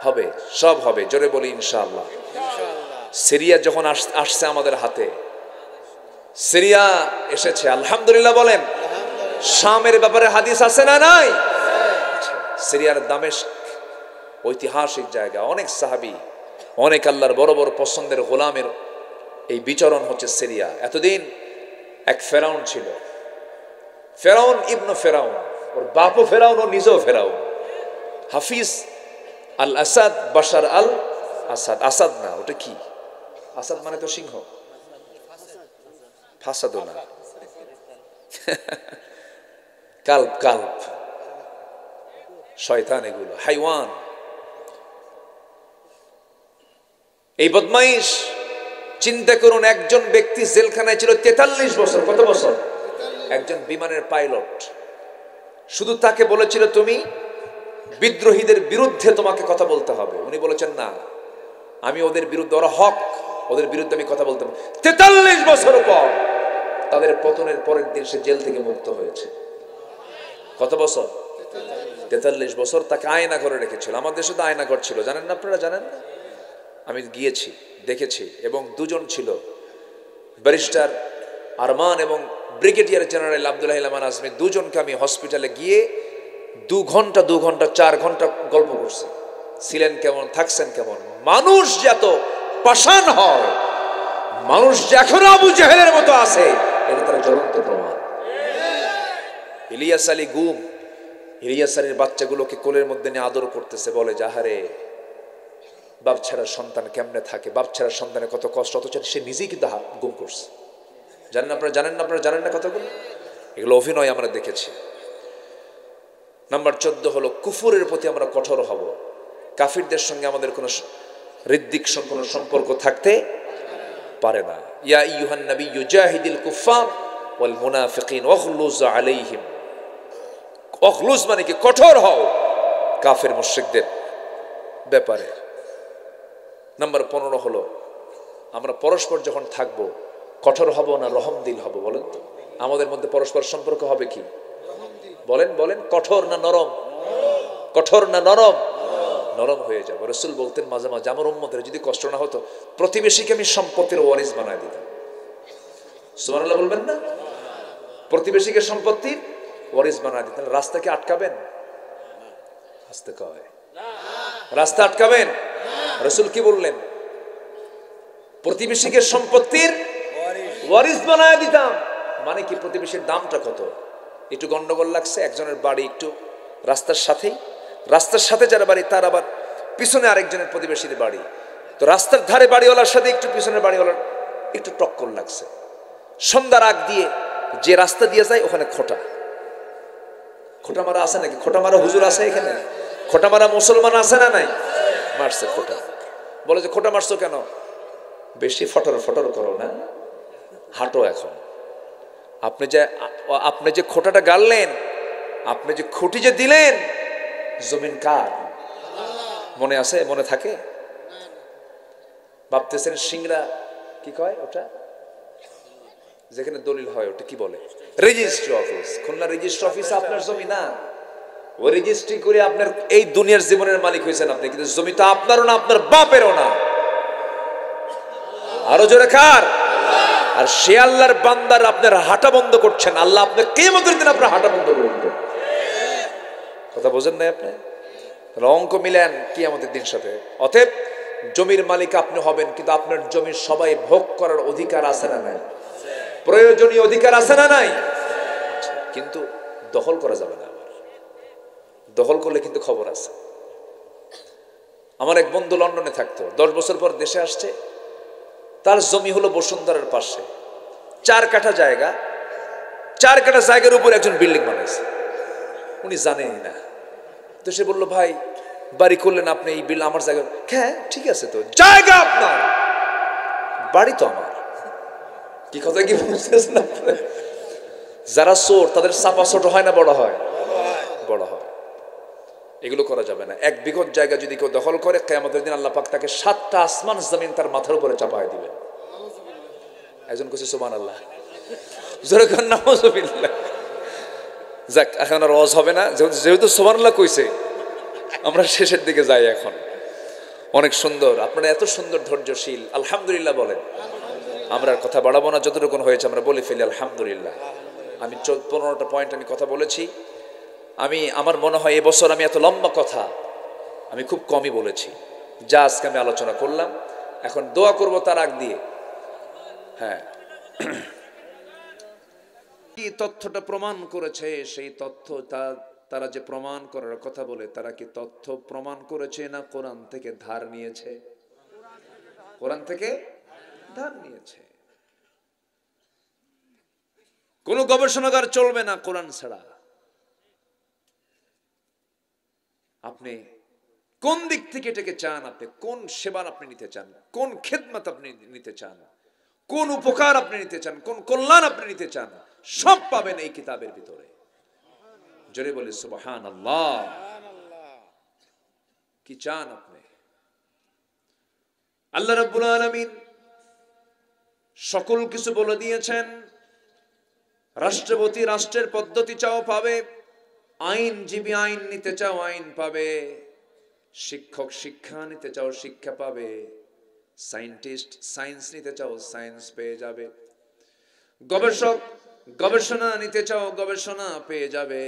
Speaker 1: হবে, সব হবে। জোরে বলি ইনশাআল্লাহ। সিরিয়া যখন আসছে আমাদের হাতে, সিরিয়া এসেছে, আলহামদুলিল্লাহ বলেন। শামের ব্যাপারে হাদিস আছে না নাই? সিরিয়ার দামেস্ক ঐতিহাসিক জায়গা, অনেক সাহাবী, অনেক আল্লাহর বড় বড় পছন্দের গোলামের এই বিচরণ হচ্ছে সিরিয়া। এতদিন এক ফেরাউন ছিল, ফেরাউন ইবনে ফেরাউন, ওর বাপও ফেরাউন, ও নিজেও ফেরাউন। হাফিজ আল আসাদ, বাশার আল আসাদ। আসাদ না, ওটা কি? আসাদ মানে তো সিংহ, ফাসাদও না, কাল্প, কাল্প, শয়তান, এগুলো হাইওয়ান। এই বদমাইশ, চিন্তা করুন, একজন ব্যক্তি জেলখানায় ছিল 43 বছর। কত বছর? একজন বিমানের পাইলট। শুধু তাকে বলেছিল তুমি বিদ্রোহীদের বিরুদ্ধে তোমাকে কথা বলতে হবে। উনি বলেছেন না, আমি ওদের বিরুদ্ধে, ওরা হক, ওদের বিরুদ্ধে আমি কথা বলতে পারি। 43 বছর পর, তাদের পতনের পরের দিন সে জেল থেকে মুক্ত হয়েছে। কত বছর? 43 বছর। তাকে আয়না ঘরে রেখেছিল। আমার দেশে তো আয়না ঘর ছিল, জানেন না? আপনারা জানেন না? আমি গিয়েছি, দেখেছি। এবং দুজন ছিল, ব্যারিস্টার আরমান এবং ব্রিগেডিয়ার জেনারেল আব্দুল্লাহ ইলামান আজমি, দুজনকে আমি হসপিটালে গিয়ে 2 ঘন্টা 4 ঘন্টা গল্প করছি। ছিলেন কেমন, থাকছেন কেমন। মানুষ যে এত পাষাণ হয়, মানুষ যে এখনো আবু জেহেলের মতো আছে, এটা তার জ্বলন্ত প্রমাণ। ইলিয়াস আলী গুম ইলিয়াস আলীর বাচ্চাগুলোকে কোলের মধ্যে নিয়ে আদর করতেছে, বলে যাহারে বাপ ছাড়া সন্তান কেমনে থাকে, বাপ ছাড়া সন্তানের কত কষ্ট, অথচ সে নিজেই কিন্তু গুম করছে। জানেন আপনারা, জানেন না কথাগুলো? এগুলো অভিনয় আমরা দেখেছি। নাম্বার 14 হলো কুফরের প্রতি আমরা কঠোর হব। কাফিরদের সঙ্গে আমাদের কোনো হৃদ্দিক কোনো সম্পর্ক থাকতে পারে না। ইয়া আইয়ুহান নাবিয়্যু জাহিদিল কুফার ওয়াল মুনাফিকিন ওয়াগলুজ আলাইহিম। ওয়াগলুজ মানে কি? কঠোর হও কাফের মুশরিকদের ব্যাপারে। নাম্বার 15 হলো আমরা পরস্পর যখন থাকবো কঠোর হব না রহমদিল হব? বলেন তো, আমাদের মধ্যে পরস্পর সম্পর্ক হবে কি? বলেন কঠোর না নরম? কঠোর না নরম? নরম হয়ে যাবো। রাসূল বলতেন মাঝে মাঝে, আমার উম্মতের যদি কষ্ট না হতো প্রতিবেশীকে আমি সম্পত্তির ওয়ারিস বানায় দিতাম। সুবহানাল্লাহ বলবেন না? প্রতিবেশীকে সম্পত্তির ওয়ারিস বানায় দিতেন। রাস্তাকে আটকাবেন? আসতে কয় রাস্তা আটকাবেন? রাসূল কি বললেন? প্রতিবেশীকে সম্পত্তির ওয়ারিস বানায় দিতাম। মানে কি? প্রতিবেশীর দামটা কত? একটু গন্ডগোল লাগছে, একজনের বাড়ি একটু রাস্তার সাথে যারা বাড়ি, তার আবার পিছনে আরেকজনের প্রতিবেশীর বাড়ি, তো রাস্তার ধারে বাড়িওয়ালার সাথে একটু পিছনের বাড়িওয়ালার একটু টক্কর লাগছে। সন্ধ্যার আগ দিয়ে যে রাস্তা দিয়ে যায় ওখানে খোটা মারা আছে নাকি? খোটা মারা হুজুর আছে এখানে? খোটা মারা মুসলমান আছে না নাই? মারছে খোটা। বলে যে খোটা মারছো কেন? বেশি ফটর করো না, হাঁটো। এখন আপনি যে খোটাটা গাড়লেন, আপনি যে খুঁটি যে দিলেন, জমিন কার? মনে আছে? মনে থাকে? ভাবতেছেন সিংড়া কি কয় ওটা, যেখানে দলিল হয় ওটা কি বলে? Registry office. Khulna registry office আপনার জমি না। ওই রেজিস্ট্রি করে আপনার এই দুনিয়ার জীবনের মালিক হয়েছেন আপনি, কিন্তু জমি তো আপনারও না, আপনার বাপেরও না। আরো জোরে কার? আর সে আল্লাহর বান্দার আপনার হাঁটা বন্ধ করছেন, আল্লাহ আপনার কিয়ামতের দিন আপনার হাঁটা বন্ধ করে দিবেন। কথা বোঝেন না আপনি? অঙ্ক মিলেন কিয়ামতের দিন সাথে। অতএব জমির মালিক আপনি হবেন, কিন্তু আপনার জমির সবাই ভোগ করার অধিকার আছে না নাই? প্রয়োজনীয় অধিকার আছে না নাই? কিন্তু দখল করা যাবে না। আবার দখল করলে কিন্তু খবর আছে। আমার এক বন্ধু লন্ডনে থাকতো, 10 বছর পর দেশে আসছে। তার জমি হলো বসুন্ধরার পাশে, 4 কাঠা জায়গা। 4 কাঠা জায়গার উপর একজন বিল্ডিং বানাইছে, উনি জানেনই না। তো সে বললো, ভাই বাড়ি করলেন আপনি এই বিল্ডিং আমার জায়গা? হ্যাঁ ঠিক আছে, তো জায়গা আপনার, বাড়ি তো আমার। কি কথা কি বুঝতেছেন? যারা চোর তাদের চাপা ছোট হয় না বড় হয়? বড় হয়। এগুলো করা যাবে না। 1 বিঘত জায়গা যদি কেউ দখল করে, কিয়ামতের দিন আল্লাহ পাক তাকে 7টা আসমান জমিন তার মাথার উপরে চাপায় দিবেন। একজন কইছে সুবহানাল্লাহ, জোরে কর নাউযুবিল্লাহ। যাক, এখন আর ওয়াজ হবে না, যেহেতু সুবহানাল্লাহ কইছে, আমরা শেষের দিকে যাই। এখন অনেক সুন্দর, আপনারা এত সুন্দর ধৈর্যশীল, আলহামদুলিল্লাহ বলেন। আমরা আর কথা বাড়াবো না, যতটুকু হয়েছে আমরা বলে ফেলি আলহামদুলিল্লাহ। আমি 15টা পয়েন্ট আমি কথা বলেছি। আমার মনে হয় এবছর আমি এত লম্বা কথা আমি খুব কমই বলেছি, যা আজকে আমি আলোচনা করলাম। এখন দোয়া করব তার আগ দিয়ে। হ্যাঁ, কি তথ্যটা প্রমাণ করেছে, সেই তথ্য তারা যে প্রমাণ করার কথা বলে, তারা কি তথ্য প্রমাণ করেছে না কোরআন থেকে ধার নিয়েছে? কোরআন থেকে ধার নিয়েছে। কোন গবেষণাগার চলবে না কোরআন ছাড়া। আপনি কোন দিক থেকে এটাকে চান, আপনি কোন সেবা আপনি নিতে চান, কোন খেদমত আপনি নিতে চান, কোন উপকার আপনি নিতে চান, কোন কল্যাণ আপনি নিতে চান, সব পাবেন এই কিতাবের ভিতরে। জোরে বলি সুবহানাল্লাহ। কি চান আপনি? আল্লাহ রাব্বুল আলামিন সকল কিছু বলে দিয়েছেন। রাষ্ট্রপতি রাষ্ট্রের পদ্ধতি চাও পাবে, আইনজীবী আইন নিতে চাও আইন পাবে, শিক্ষক শিক্ষা নিতে চাও শিক্ষা পাবে, সায়েন্টিস্ট সায়েন্স নিতে চাও সায়েন্স পেয়ে যাবে, গবেষক গবেষণা নিতে চাও, গবেষণা পেয়ে যাবে।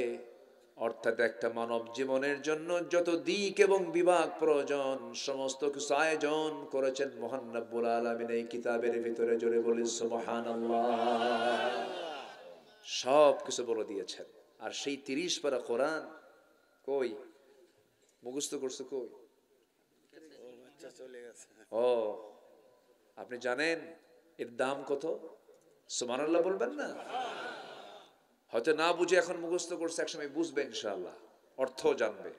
Speaker 1: অর্থাৎ একটা মানব জীবনের জন্য যত দিক এবং বিভাগ প্রয়োজন সমস্ত কিছু আয়োজন করেছেন মহান রব্বুল আলামিন এই কিতাবের ভিতরে। জোরে বলি সুবহানাল্লাহ। সব কিছু বলে দিয়েছেন। আর সেই 30 পারা কোরআন কই মুখস্থ করছো? কই? ও, আপনি জানেন এর দাম কত? সুবহানাল্লাহ বলবেন না? হয়তো না বুঝে এখন মুখস্থ করছে, একসময় বুঝবে ইনশাআল্লাহ, অর্থ জানবে।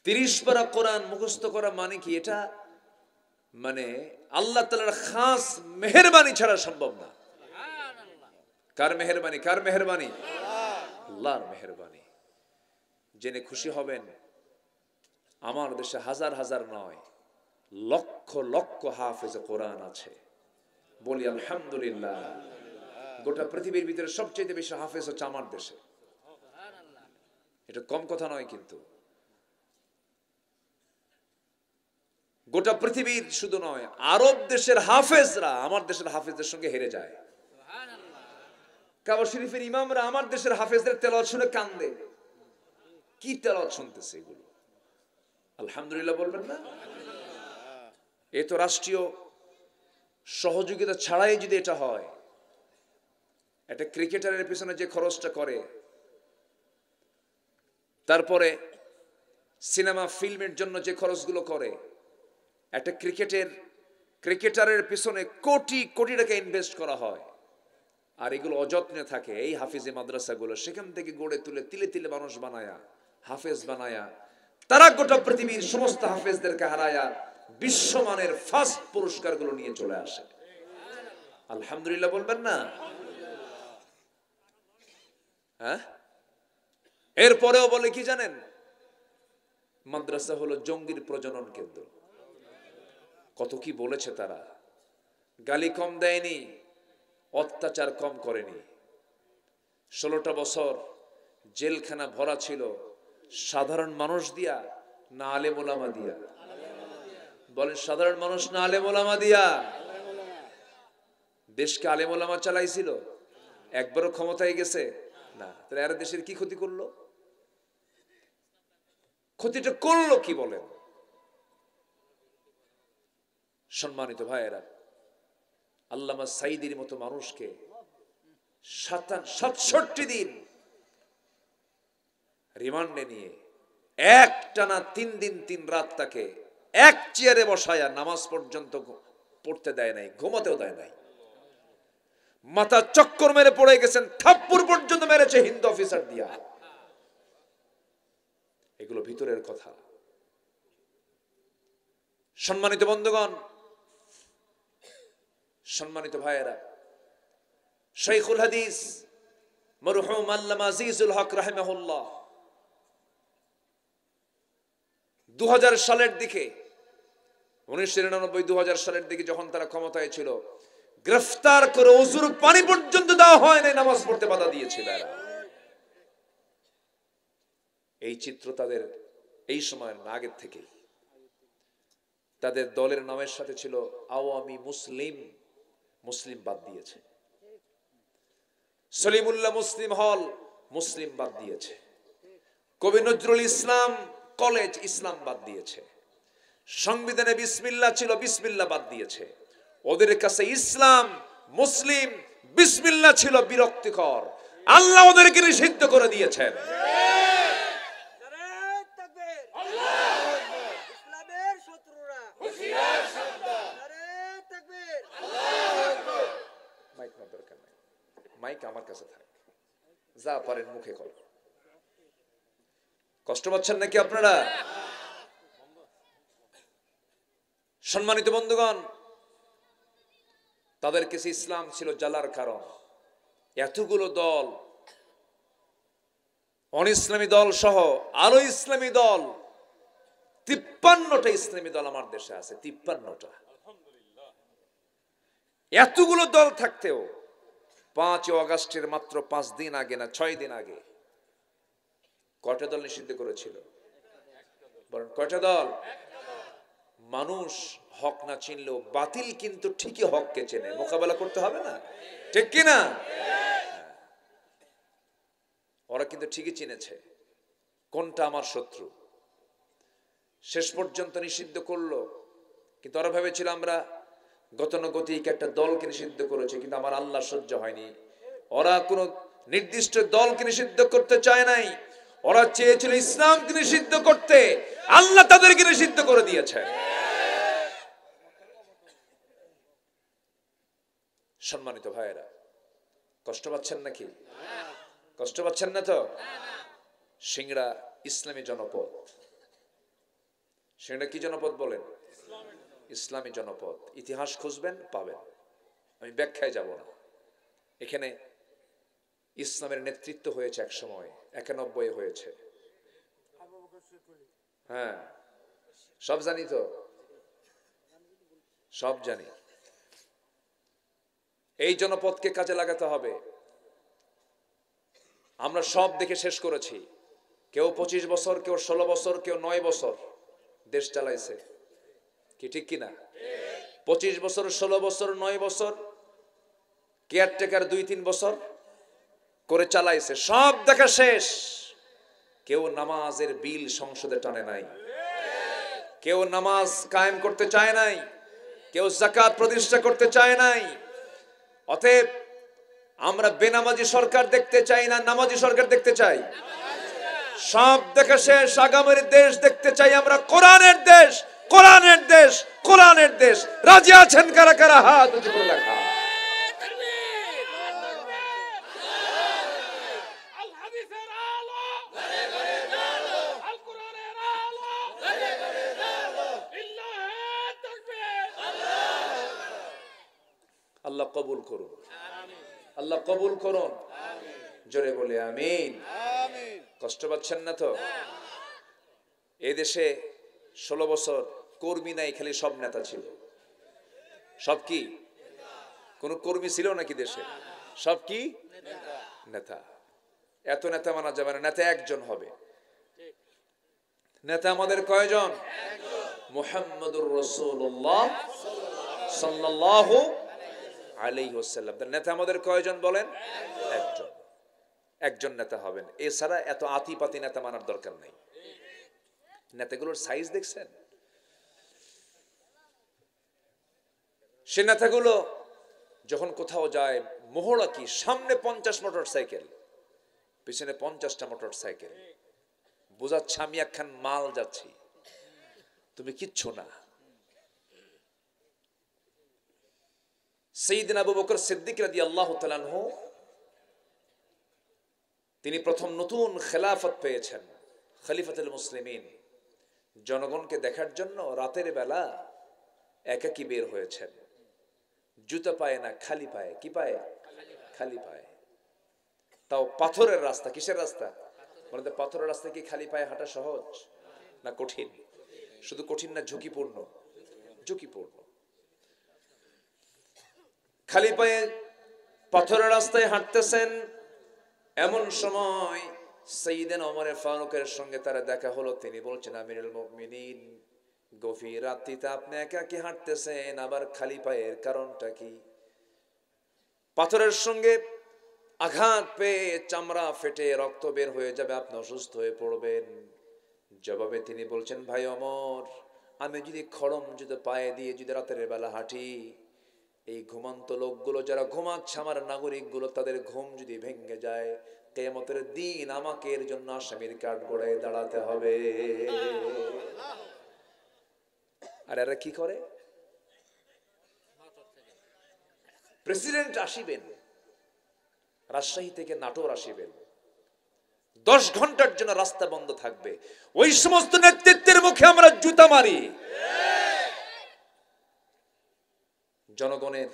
Speaker 1: 30 পারা কোরআন মুখস্থ করা মানে কি? এটা মানে আল্লাহ তাআলার খাস মেহেরবানি ছাড়া সম্ভব না। কার মেহেরবানি? কার মেহেরবানি? আল্লাহর মেহেরবানি। জেনে খুশি হবেন আমার দেশে হাজার হাজার নয় লক্ষ লক্ষ হাফেজ কোরআন আছে। বলি আলহামদুলিল্লাহ। গোটা পৃথিবীর ভিতরে সবচেয়ে বেশি হাফেজ হচ্ছে আমার দেশে। এটা কম কথা নয় কিন্তু। গোটা পৃথিবীর শুধু নয়, আরব দেশের হাফেজরা আমার দেশের হাফেজদের সঙ্গে হেরে যায়। কাবা শরীফের ইমামরা আমার দেশের হাফেজদের তেলাওয়াত শুনে কান্দে। কি তেলাওয়াত শুনতেছে এগুলো! আলহামদুলিল্লাহ বলবেন না? এ তো রাষ্ট্রীয় সহযোগিতা ছাড়াই যদি এটা হয়, একটা ক্রিকেটারের পিছনে যে খরচটা করে, তারপরে সিনেমা ফিল্মের জন্য যে খরচগুলো করে, একটা ক্রিকেটারের পিছনে কোটি কোটি টাকা ইনভেস্ট করা হয়, আর এগুলো অযত্নে থাকে এই হাফিজি মাদ্রাসাগুলো। সেখান থেকে গড়ে তুলে তিলে তিলে মানুষ বানায়া, হাফেজ বানায়া, তারা গোটা পৃথিবীর সমস্ত হাফেজদেরকে হারায়া বিশ্বমানের ফার্স্ট পুরস্কারগুলো নিয়ে চলে আসে। আলহামদুলিল্লাহ বলবেন না? হ্যাঁ, এরপরেও বলে কি জানেন? মাদ্রাসা হলো জঙ্গির প্রজনন কেন্দ্র। কত কি বলেছে তারা! গালি কম দেয়নি, অত্যাচার কম করেনি। 16টা বছর জেলখানা ভরা ছিল সাধারণ মানুষ দিয়া না আলেম ওলামা দিয়া? বলেন সাধারণ মানুষ না আলেম ওলামা দিয়া? দেশকে আলেম ওলামা চালাইছিল? একবারও ক্ষমতায় গেছে না। তাহলে এরা দেশের কি ক্ষতি করলো? ক্ষতিটা করলো কি বলেন? সম্মানিত ভাইয়েরা, আল্লামা সাইদির মতো মানুষকে 67 দিন রিমান্ডে নিয়ে একটানা 3 দিন 3 রাত তাকে এক চেয়ারে বসায়া নামাজ পর্যন্ত পড়তে দেয় নাই, ঘুমাতেও দেয় নাই। মাথা চক্কর মেরে পড়ে গেছেন, থাপ্পড় পর্যন্ত মেরেছে হিন্দু অফিসার দিয়া। এগুলো ভিতরের কথা। সম্মানিত বন্ধুগণ, সম্মানিত ভাইয়েরা, শাইখুল হাদিস মরহুম আল্লামা আজিজুল হক রাহিমাহুল্লাহ 2000 সালের দিকে, 1999-2000 সালের দিকে যখন তারা ক্ষমতায় ছিল, গ্রেফতার করে ওযুর পানি পর্যন্ত দেওয়া হয় নাই, নামাজ পড়তে বাধা দিয়েছিল এরা। এই চিত্র তাদের এই সময়ের আগের থেকেই। তাদের দলের নামের সাথে ছিল আওয়ামী মুসলিম, মুসলিম বাদ দিয়েছে। সলিমুল্লাহ মুসলিম হল, মুসলিম বাদ দিয়েছে। কবি নজরুল ইসলাম কলেজ, ইসলাম বাদ দিয়েছে। সংবিধানে বিসমিল্লাহ ছিল, বিসমিল্লাহ বাদ দিয়েছে। ওদের কাছে ইসলাম, মুসলিম, বিসমিল্লাহ ছিল বিরক্তিকর। আল্লাহ ওদেরকে নিষিদ্ধ করে দিয়েছেন। মাইক আমার কাছে থাক, যা পারেন মুখে কর। কষ্ট পাচ্ছেন নাকি আপনারা? সম্মানিত বন্ধুগণ, তাদের কাছে ইসলাম ছিল জ্বালার কারণ। এতগুলো দল, অনিসলামী দল সহ আরো ইসলামী দল, 53টা ইসলামী দল আমার দেশে আছে। 53টা। এতগুলো দল থাকতেও 5 আগস্টের মাত্র 5 দিন আগে না 6 দিন আগে কয়টা দল নিষিদ্ধ করেছিল? বলেন কয়টা দল? মানুষ হক না চিনলেও বাতিল কিন্তু ঠিকই হককে চেনে, মোকাবেলা করতে হবে না, ঠিক কিনা? ওরা কিন্তু ঠিকই চিনেছে কোনটা আমার শত্রু, শেষ পর্যন্ত নিষিদ্ধ করলো। কিন্তু ওরা ভেবেছিল আমরা গতানুগতিক একটা দলকে নিষিদ্ধ করেছে, কিন্তু আমার আল্লাহ সহ্য হয়নি। ওরা কোনো নির্দিষ্ট দলকে নিষিদ্ধ করতে চায় নাই, ওরা চেয়েছিল ইসলামকে নিষিদ্ধ করতে, আল্লাহ তাদেরকে নিষিদ্ধ করে দিয়েছে। সম্মানিত ভাইয়েরা, কষ্ট পাচ্ছেন নাকি? কষ্ট পাচ্ছেন না তো? সিংড়া ইসলামী জনপদ। সিংড়া কি জনপদ বলেন? ইসলামী জনপদ। ইতিহাস খুঁজবেন, পাবেন, আমি ব্যাখ্যায় যাব না। এখানে ইসলামের নেতৃত্ব হয়েছে এক সময়, 91 হয়েছে। হ্যাঁ, সব জানি তো, সব জানি। এই জনপদকে কাজে লাগাতে হবে। আমরা সব দেখে শেষ করেছি। কেউ 25 বছর, কেউ 16 বছর, কেউ 9 বছর দেশ চালাইছে, কি ঠিক কিনা? 25 বছর, 16 বছর, 9 বছর কেয়ারটেকার 2-3 বছর করে চালাইছে, সব দেখা শেষ। কেউ নামাজের বিল সংসদে টানে নাই, কেউ নামাজ কায়েম করতে চায় নাই, কেউ যাকাত প্রতিষ্ঠা করতে চায় নাই। অতএব আমরা বেনামাজি সরকার দেখতে চাই না, নামাজি সরকার দেখতে চাই। সব দেখা শেষ। আগামীর দেশ দেখতে চাই আমরা কোরআনের দেশ, কোরআনের দেশ, কোরআনের দেশ। রাজি আছেন কারা কারা? হাত উঁচু করে দেখা। আল্লাহ কবুল করুন, আল্লাহ কবুল করুন। জোরে বলে আমিন। কষ্ট পাচ্ছেন না তো? এই দেশে 16 বছর কর্মী নাই, খালি সব নেতা ছিল। সব কি? কোন কর্মী ছিল নাকি দেশে? সব কি? নেতা। এত নেতা মানা যাবে না, নেতা একজন হবে। নেতা আমাদের কয়জন? মুহাম্মদুর রাসূলুল্লাহ সাল্লাল্লাহু আলাইহি ওয়াসাল্লাম। নেতা আমাদের কয়জন বলেন? একজন। একজন নেতা হবেন। এছাড়া এত আতিপাতি নেতা মানার দরকার নেই। নেতাগুলোর সাইজ দেখছেন? সে নেতাগুলো যখন কোথাও যায়, মহড়া কি, সামনে 50 মোটর সাইকেল, পিছনে 50টা মোটর সাইকেল, বোঝাচ্ছে আমি একখান মাল যাচ্ছি, তুমি কিচ্ছু না। সাইয়েদনা আবু বকর সিদ্দিক রাদিয়াল্লাহু তাআলা আনহু, তিনি প্রথম নতুন খেলাফত পেয়েছেন, খলিফাতুল মুসলিমিন। জনগণকে দেখার জন্য রাতের বেলা একাকী বের হয়েছেন। জুতা পায়ে না, খালি পায়ে। কি পায়ে? খালি পায়ে। তাও পাথরের রাস্তা। কিসের রাস্তা? বলতে পাথরের রাস্তা কি খালি পায়ে হাঁটা সহজ না কঠিন? শুধু কঠিন না, ঝুঁকিপূর্ণ। ঝুঁকিপূর্ণ। খালি পায়ে পাথরের রাস্তায় হাঁটতেছেন। এমন সময় সাইয়েদনা ওমর ফারুকের সঙ্গে তারা দেখা হলো। তিনি বলছেন, আমিরুল মুমিনিন, গভীর রাত্রিতে আপনি একাকী হাঁটতেছেন, আবার খালি পায়ের কারণটা কি? পাথরের সঙ্গে আঘাত পেয়ে চামড়া ফেটে রক্ত বের হয়ে যাবে, আপনি অসুস্থ হয়ে পড়বেন। জবাবে তিনি বলছেন, ভাই ওমর, আমি যদি খড়ম জুতো পায়ে দিয়ে যদি রাতের বেলা হাঁটি, এই ঘুমন্ত লোকগুলো যারা ঘুমাচ্ছে, আমার নাগরিকগুলো, তাদের ঘুম যদি ভেঙে যায়, কিয়ামতের দিন আমাকে এর জন্য আসামির কাঠগড়ায় দাঁড়াতে হবে। আর এরা কি করে? প্রেসিডেন্ট আসিবেন, রাজশাহী থেকে নাটোর আসিবেন, 10 ঘন্টার জন্য রাস্তা বন্ধ থাকবে। ওই সমস্ত নেতৃত্বের মুখে আমরা জুতা মারি। জনগণের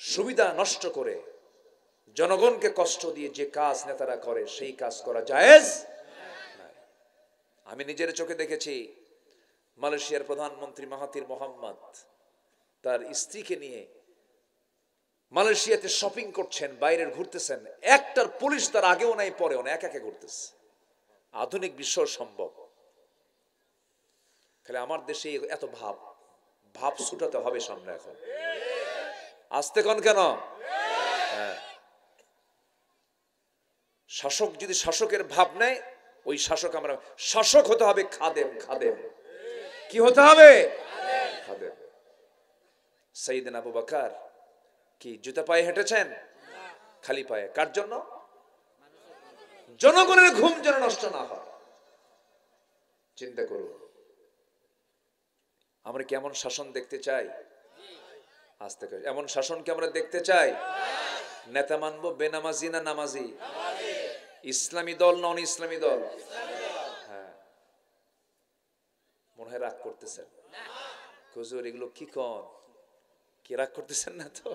Speaker 1: সুবিধা নষ্ট করে, জনগণকে কষ্ট দিয়ে যে কাজ নেতারা করে, সেই কাজ করা জায়েজ না। আমি নিজের চোখে দেখেছি, মালয়েশিয়ার প্রধানমন্ত্রী মাহাথির মোহাম্মদ তার স্ত্রীকে নিয়ে মালয়েশিয়াতে শপিং করছেন, বাইরে ঘুরতেছেন, একটার পুলিশ তার আগেও নাই পরেও না, একা একা ঘুরতেছে। আধুনিক বিশ্ব সম্ভব। খালি আমার দেশে এত ভাব ভাব ছুটাতে হবে সামনে। এখন আসতে কোন কেন? হ্যাঁ, শাসক যদি শাসকের ভাব নেয়, ওই শাসক আমরা শাসক হতে হবে। খাদেম, খাদেম কি হতে হবে? খাদেম। সাইয়েদনা আবু বকর কি জুতা পায়ে হেঁটেছেন? খালি পায়ে। কার জন্য? জনগণের ঘুম যেন নষ্ট না হয়। চিন্তা করুন, আমরা কেমন শাসন দেখতে চাই? আস্তে করে এমন শাসন কি আমরা দেখতে চাই? নেতা মানবো বেনামাজি না নামাজি? ইসলামী দল নন ইসলামী দল? হ্যাঁ, মনে হয় রাগ করতেছেন হুজুর, এগুলো কি কন? কি রাগ করতেছেন না তো?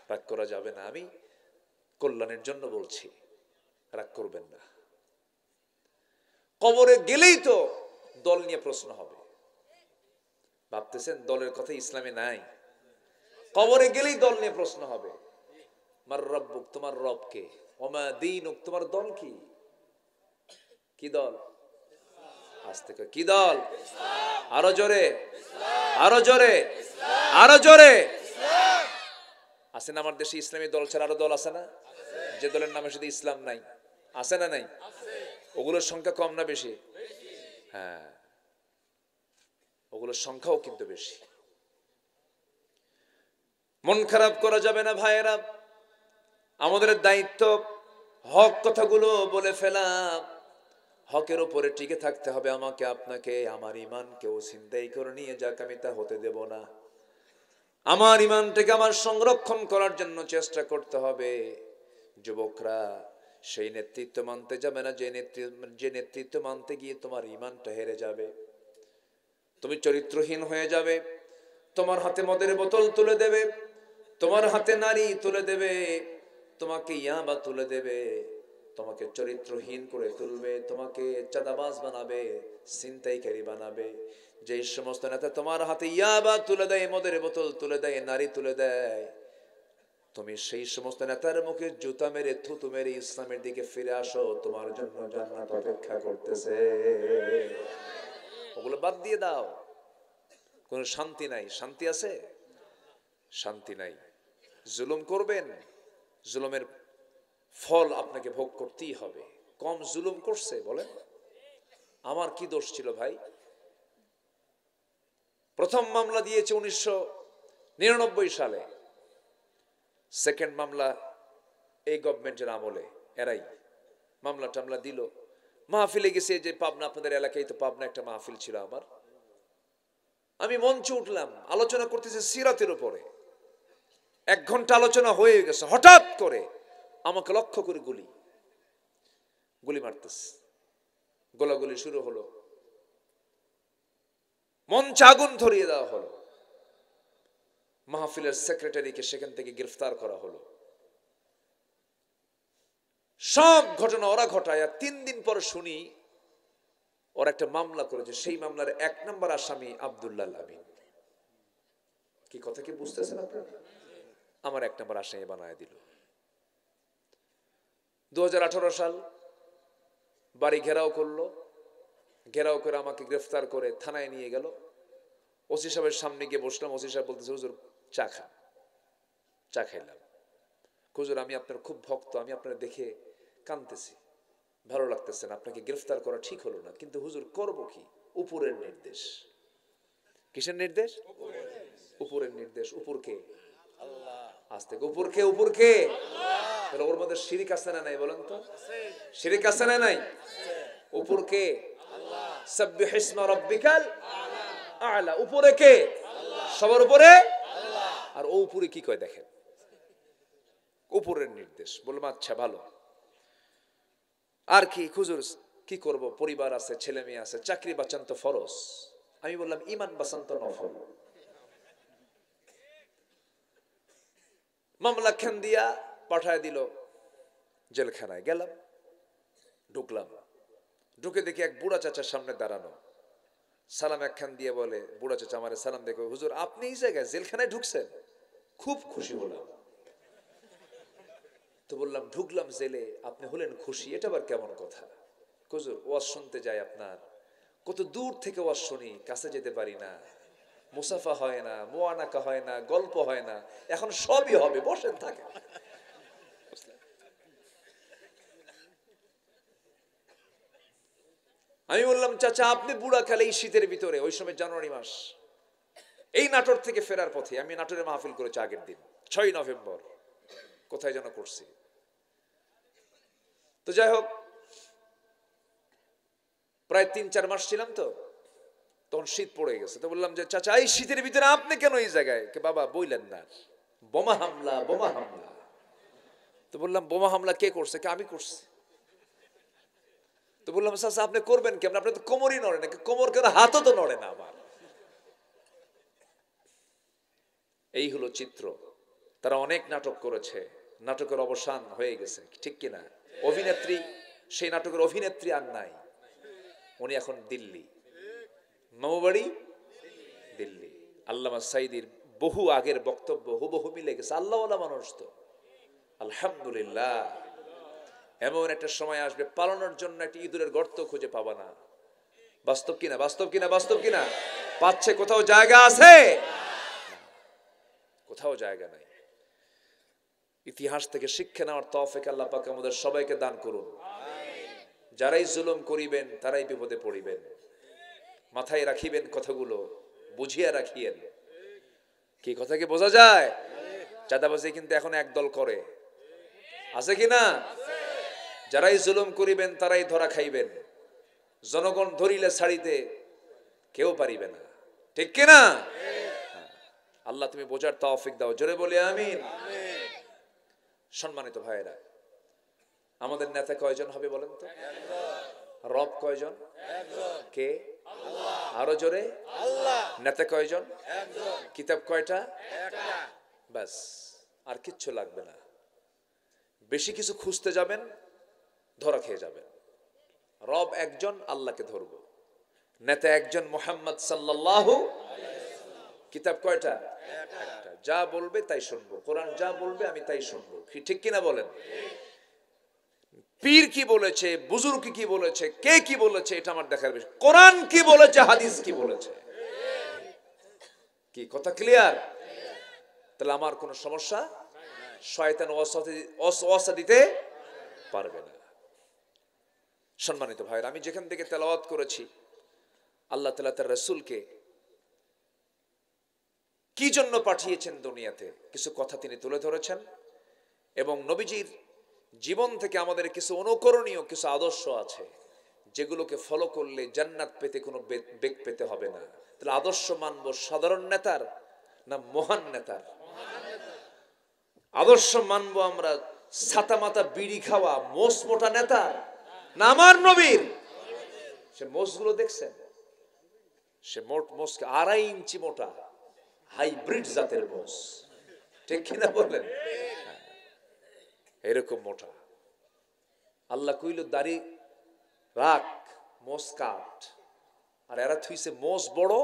Speaker 1: রাগ করা যাবে না, আমি কল্যাণের জন্য বলছি, রাগ করবেন না। কবরে গেলেই তো দল নিয়ে প্রশ্ন হবে। ভাবতেছেন দলের কথা ইসলামে নাই? কবরে গেলেই দল নিয়ে প্রশ্ন হবে। মার রব্বুক, তোমার রব কে? ওমা দীনুক, তোমার দল কি? কি দল? আস্তে করে কি দল? আরো জোরে, আরো জোরে, আরো জোরে। আছে না আমার দেশে ইসলামী দল ছাড়া আরো দল আছে না? যে দলের নামে শুধু ইসলাম নাই, আছে না নাই? ওগুলোর সংখ্যা কম না বেশি? হ্যাঁ, ওগুলোর সংখ্যাও কিন্তু বেশি। মন খারাপ করা যাবে না ভাইয়েরা। আমাদের দায়িত্ব হক কথাগুলো বলে ফেলা, হকের উপরে টিকে থাকতে হবে আমাকে আপনাকে। আমার ইমান কেউ ছিনতাই করে নিয়ে যাক, আমি তা হতে দেব না। আমার ইমানটাকে আমার সংরক্ষণ করার জন্য চেষ্টা করতে হবে। যুবকরা, সেই নেতৃত্ব মানতে যাবে না যে নেতৃত্ব মানতে গিয়ে তোমার ইমানটা হেরে যাবে, তুমি চরিত্রহীন হয়ে যাবে। তোমার হাতে মদের বোতল তুলে দেবে, তোমার হাতে নারী তুলে দেবে, তোমাকে ইয়াবা তুলে দেবে, তোমাকে চরিত্রহীন করে তুলবে, তোমাকে চাঁদাবাজ বানাবে, ছিনতাইকারী বানাবে। যে সমস্ত নেতা তোমার হাতে ইয়াবা তুলে দেয়, মদের বোতল তুলে দেয়, নারী তুলে দেয়, তুমি সেই সমস্ত নেতার মুখে জুতা মেরে থুতু মেরে ইসলামের দিকে ফিরে আসো, তোমার জন্য জান্নাত অপেক্ষা করতেছে। ওগুলো বাদ দিয়ে দাও। কোন শান্তি নাই। শান্তি আছে? শান্তি নাই। জুলুম করবেন, জুলুমের ফল আপনাকে ভোগ করতেই হবে। কম জুলুম করছে বলেন? আমার কি দোষ ছিল ভাই? প্রথম মামলা দিয়েছে 1999 সালে, সেকেন্ড মামলা এই গভর্নমেন্টের আমলে এরাই মামলা টামলা দিল। মাহফিলে গেছে, যে পাবনা, আপনাদের এলাকায় তো পাবনা একটা মাহফিল ছিল আমার, আমি মঞ্চে উঠলাম, আলোচনা করতেছে সিরাতের উপরে। 1 ঘন্টা আলোচনা হয়ে গেছে, হঠাৎ করে আমাকে লক্ষ্য করে গুলি মারতেছে। গোলাগুলি শুরু হলো, মঞ্চে আগুন ধরিয়ে দেওয়া হলো, মাহফিলের সেক্রেটারিকে সেখান থেকে গ্রেফতার করা হলো। সব ঘটনা ওরা ঘটায়। 3 দিন পর শুনি ওরা একটা মামলা করেছে, সেই মামলার 1 নম্বর আসামি আব্দুল্লাহ আমিন। কি কথা কি বুঝতেছেন আপনারা? আমার 1 নম্বর আসামি বানায় দিল। 2018 সাল বাড়ি ঘেরাও করলো, ঘেরাও করে আমাকে গ্রেফতার করে থানায় নিয়ে গেল। ওসি সাহেবের সামনে গিয়ে বসলাম। ওসি সাহেব বলতেছে, হুজুর চা খান। চা খাইলাম। হুজুর আমি আপনার খুব ভক্ত, আমি আপনার দেখে কাঁদতেছি, ভালো লাগতেছে না, আপনাকে গ্রেফতার করা ঠিক হলো না, কিন্তু হুজুর করব কি? উপরের নির্দেশ। কিসের নির্দেশ? উপরের নির্দেশ। উপর কে? আল্লাহ। আজ থেকে উপর কে? উপর কে? তাহলে ওর মধ্যে শিরিক আছে না নাই বলেন তো? শিরিক আছে না নাই? উপর কে? আল্লাহ। সাব্বিহ ইসমা রাব্বিকাল আ'লা। উপরে কে? আল্লাহ। সবার উপরে আল্লাহ। আর ও উপরে কি কয় দেখেন, উপরের নির্দেশ। বললাম আচ্ছা ভালো, আর কি হুজুর কি করব, পরিবার আছে, ছেলে মেয়ে আছে, চাকরি বাঁচান তো ফরজ। আমি বললাম ঈমান বাঁচান তো নফল। মামলা খান দিয়া পাঠায় দিল জেলখানায়। গেলাম, ঢুকলাম, ঢুকে দেখি এক বুড়া চাচার সামনে দাঁড়ানো। সালাম একখান দিয়ে বলে, বুড়া চাচা আমারে সালাম দেখো, হুজুর আপনি এই জায়গায় জেলখানায় ঢুকছেন? খুব খুশি হলাম। তো বললাম ঢুকলাম জেলে, আপনি হলেন খুশি, এটা আবার কেমন কথা? হুজুর ওয়াজ শুনতে যাই আপনার, কত দূর থেকে ওয়াজ শুনি, কাছে যেতে পারি না, মুসাফা হয় না, মোয়ানাকা হয় না, গল্প হয় না। এখন সবই হবে, বসেন থাকে। আমি বললাম, চাচা আপনি বুড়া কালে এই শীতের ভিতরে, ওই সময় জানুয়ারি মাস, এই নাটোর থেকে ফেরার পথে, আমি নাটোরে মাহফিল করেছি আগের দিন 6 নভেম্বর, কোথায় যেন করছি। তো যাই হোক, প্রায় 3-4 মাস ছিলাম, তো তখন শীত পড়ে গেছে। তো বললাম যে চাচা এই শীতের ভিতরে আপনি কেন এই জায়গায়? বাবা বইলেন না, বোমা হামলা, বোমা হামলা। তো বললাম বোমা হামলা কে করছে? আমি করছি। তো বললাম চাচা আপনি করবেন কেমন? আপনি তো কোমরই নড়ে না। কোমর কেন? হাতও তো নড়ে না আমার। এই হলো চিত্র। তারা অনেক নাটক করেছে, নাটকের অবসান হয়ে গেছে, ঠিক কিনা? অভিনেত্রী, সেই নাটকের অভিনেত্রী আর নাই, উনি এখন দিল্লি, মামুবাড়ি দিল্লি। আল্লামা সাইদির বহু আগের বক্তব্য হুবহু মিলে গেছে। আল্লাহওয়ালা মানুষ তো, আলহামদুলিল্লাহ। এমন একটা সময় আসবে পালানোর জন্য একটা ইঁদুরের গর্ত খুঁজে পাবা না। বাস্তব কিনা? বাস্তব কিনা? বাস্তব কিনা? পাচ্ছে কোথাও জায়গা আছে? কোথাও জায়গা নাই। ইতিহাস থেকে শিক্ষা নেওয়ার তৌফিক আল্লাহ পাক আমাদের সবাইকে দান করুন। যারাই জুলুম করিবেন তারাই বিপদে পড়িবেন। মাথায় রাখিবেন কথাগুলো, বুঝিয়া রাখিয়েন। কি কথা কি বোঝা যায়? চাঁদাবাজি কিন্তু এখন একদল করে, আছে কিনা? যারাই জুলুম করিবেন তারাই ধরা খাইবেন। জনগণ ধরিলে ছাড়িতে কেউ পারিবে না, ঠিক কিনা? আল্লাহ তুমি বোঝার তৌফিক দাও, জোরে বলি আমিন। সম্মানিত ভাইয়েরা, আমাদের নেতা কয়জন হবে বলেন তো? রব কয়জন? কে? আরো জোরে। নেতা কয়জন? কিতাব কয়টা? ব্যাস, আর কিচ্ছু লাগবে না। বেশি কিছু খুঁজতে যাবেন, ধরা খেয়ে যাবেন। রব একজন, আল্লাহকে ধরব। নেতা একজন, মুহাম্মদ সাল্লাল্লাহু। কিতাব কয়টা? একটা। যা বলবে তাই শুনবো, কোরআন যা বলবে আমি তাই শুনবো, ঠিক কিনা বলেন? পীর কি বলেছে, বুজুর্গ কি বলেছে, কে কি বলেছে, এটা আমার দেখার বিষয়। কোরআন কি বলেছে, হাদিস কি বলেছে, কি কথা ক্লিয়ার? তাহলে আমার কোনো সমস্যা, শয়তান ওয়াসওয়াসা দিতে পারবে না। সম্মানিত ভাইরা, আমি যেখান থেকে তেলাওয়াত করেছি, আল্লাহ তাআলা তার রাসূলকে কি জন্য পাঠিয়েছেন দুনিয়াতে, কিছু কথা তিনি তুলে ধরেছেন। এবং নবীজির জীবন থেকে আমাদের কিছু অনুকরণীয় কিছু আদর্শ আছে, যেগুলোকে ফলো করলে জান্নাত পেতে কোনো বেগ পেতে হবে না। তাহলে আদর্শ মানবো সাধারণ নেতার না মহান নেতার? আদর্শ মানবো আমরা ছাতা মাতা বিড়ি খাওয়া মোষ মোটা নেতার না আমার নবীর? সে মোষগুলো দেখছেন, সে মোষ 2.5 ইঞ্চি মোটা, হাইব্রিড জাতের মোষ, ঠিক কিনা বললেন? এরকম মোটা। আল্লাহ কইল দাড়ি রাখ, মোষ কাট, আর এরা থুইছে মোষ বড়,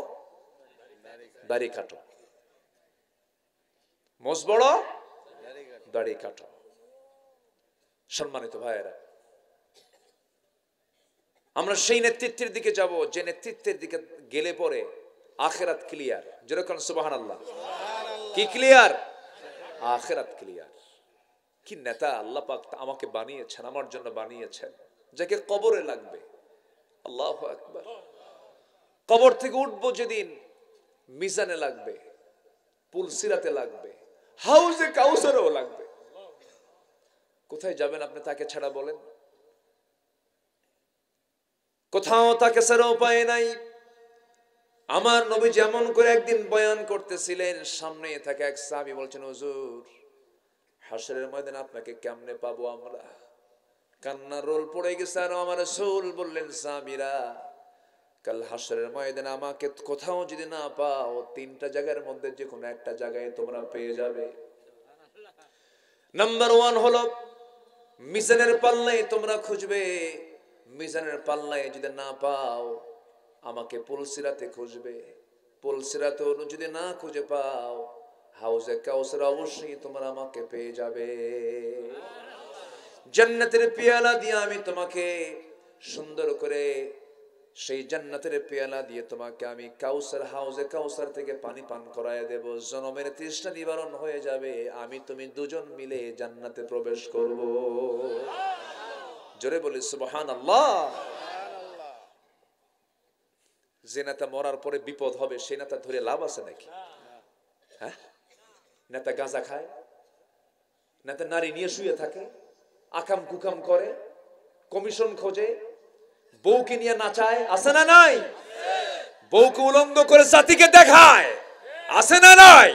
Speaker 1: দাড়ি কাটো। মোষ বড়, দাড়ি কাটো। সম্মানিত ভাইয়েরা, আমরা সেই নেতৃত্বের দিকে যাব যে নেতৃত্বের দিকে গেলে পরে আখিরাত ক্লিয়ার। যেরকম সুবহানাল্লাহ। কি ক্লিয়ার? আখিরাত ক্লিয়ার। কি নেতা আল্লাহ পাক আমাকে বানিয়েছেন, আমার জন্য বানিয়েছেন, যাকে কবরে লাগবে। আল্লাহু আকবার। কবর থেকে উঠবো যেদিন, মিজানে লাগবে, পুলসিরাতে লাগবে, হাউজে কাউসারেও লাগবে। কোথায় যাবেন আপনি তাকে ছাড়া বলেন? কোথাও তাকে ছাড়া উপায় নাই। আমার নবী যেমন করে একদিন বয়ান করতেছিলেন, সামনে থাকে এক সাহাবী বলছেন, হুজুর হাশরের ময়দানে আপনাকে কেমনে পাবো আমরা? কান্নার রোল পড়ে গেছে। আর আমার রাসূল বললেন, সাহাবীরা কাল হাশরের ময়দানে আমাকে কোথাও যদি না পাও, 3টা জায়গার মধ্যে যে কোনো একটা জায়গায় তোমরা পেয়ে যাবে। নাম্বার 1 হলো মিজানের পাল্লায় তোমরা খুঁজবে, মিজানের পাল্লায় যদি না পাও আমাকে পুলসিরাতে খুঁজবে, পুলসিরাতে যদি না খুঁজে পাও হাউজে কাউসার অবশ্যই তোমরা আমাকে পেয়ে যাবে। জান্নাতের পেয়ালা দিয়ে আমি তোমাকে সুন্দর করে সেই জান্নাতের পেয়ালা দিয়ে তোমাকে আমি কাউসার হাউজে কাউসার থেকে পানি পান করায় দেব, জনমের তৃষ্ণা নিবারণ হয়ে যাবে, আমি তুমি দুজন মিলে জান্নাতে প্রবেশ করব। জোরে বলি সুবহানাল্লাহ। যে নেতা মরার পরে বিপদ হবে সেই নেতা ধরে লাভ আছে নাকি? হ্যাঁ, নেতা গাঁজা খায়, নেতা নারী নিয়ে শুয়ে থাকে, আকাম কুকাম করে, কমিশন খোঁজে, বউকে নিয়ে নাচায়, আছে না নাই? বউকে উলঙ্গ করে জাতিকে দেখায়, আছে না নাই?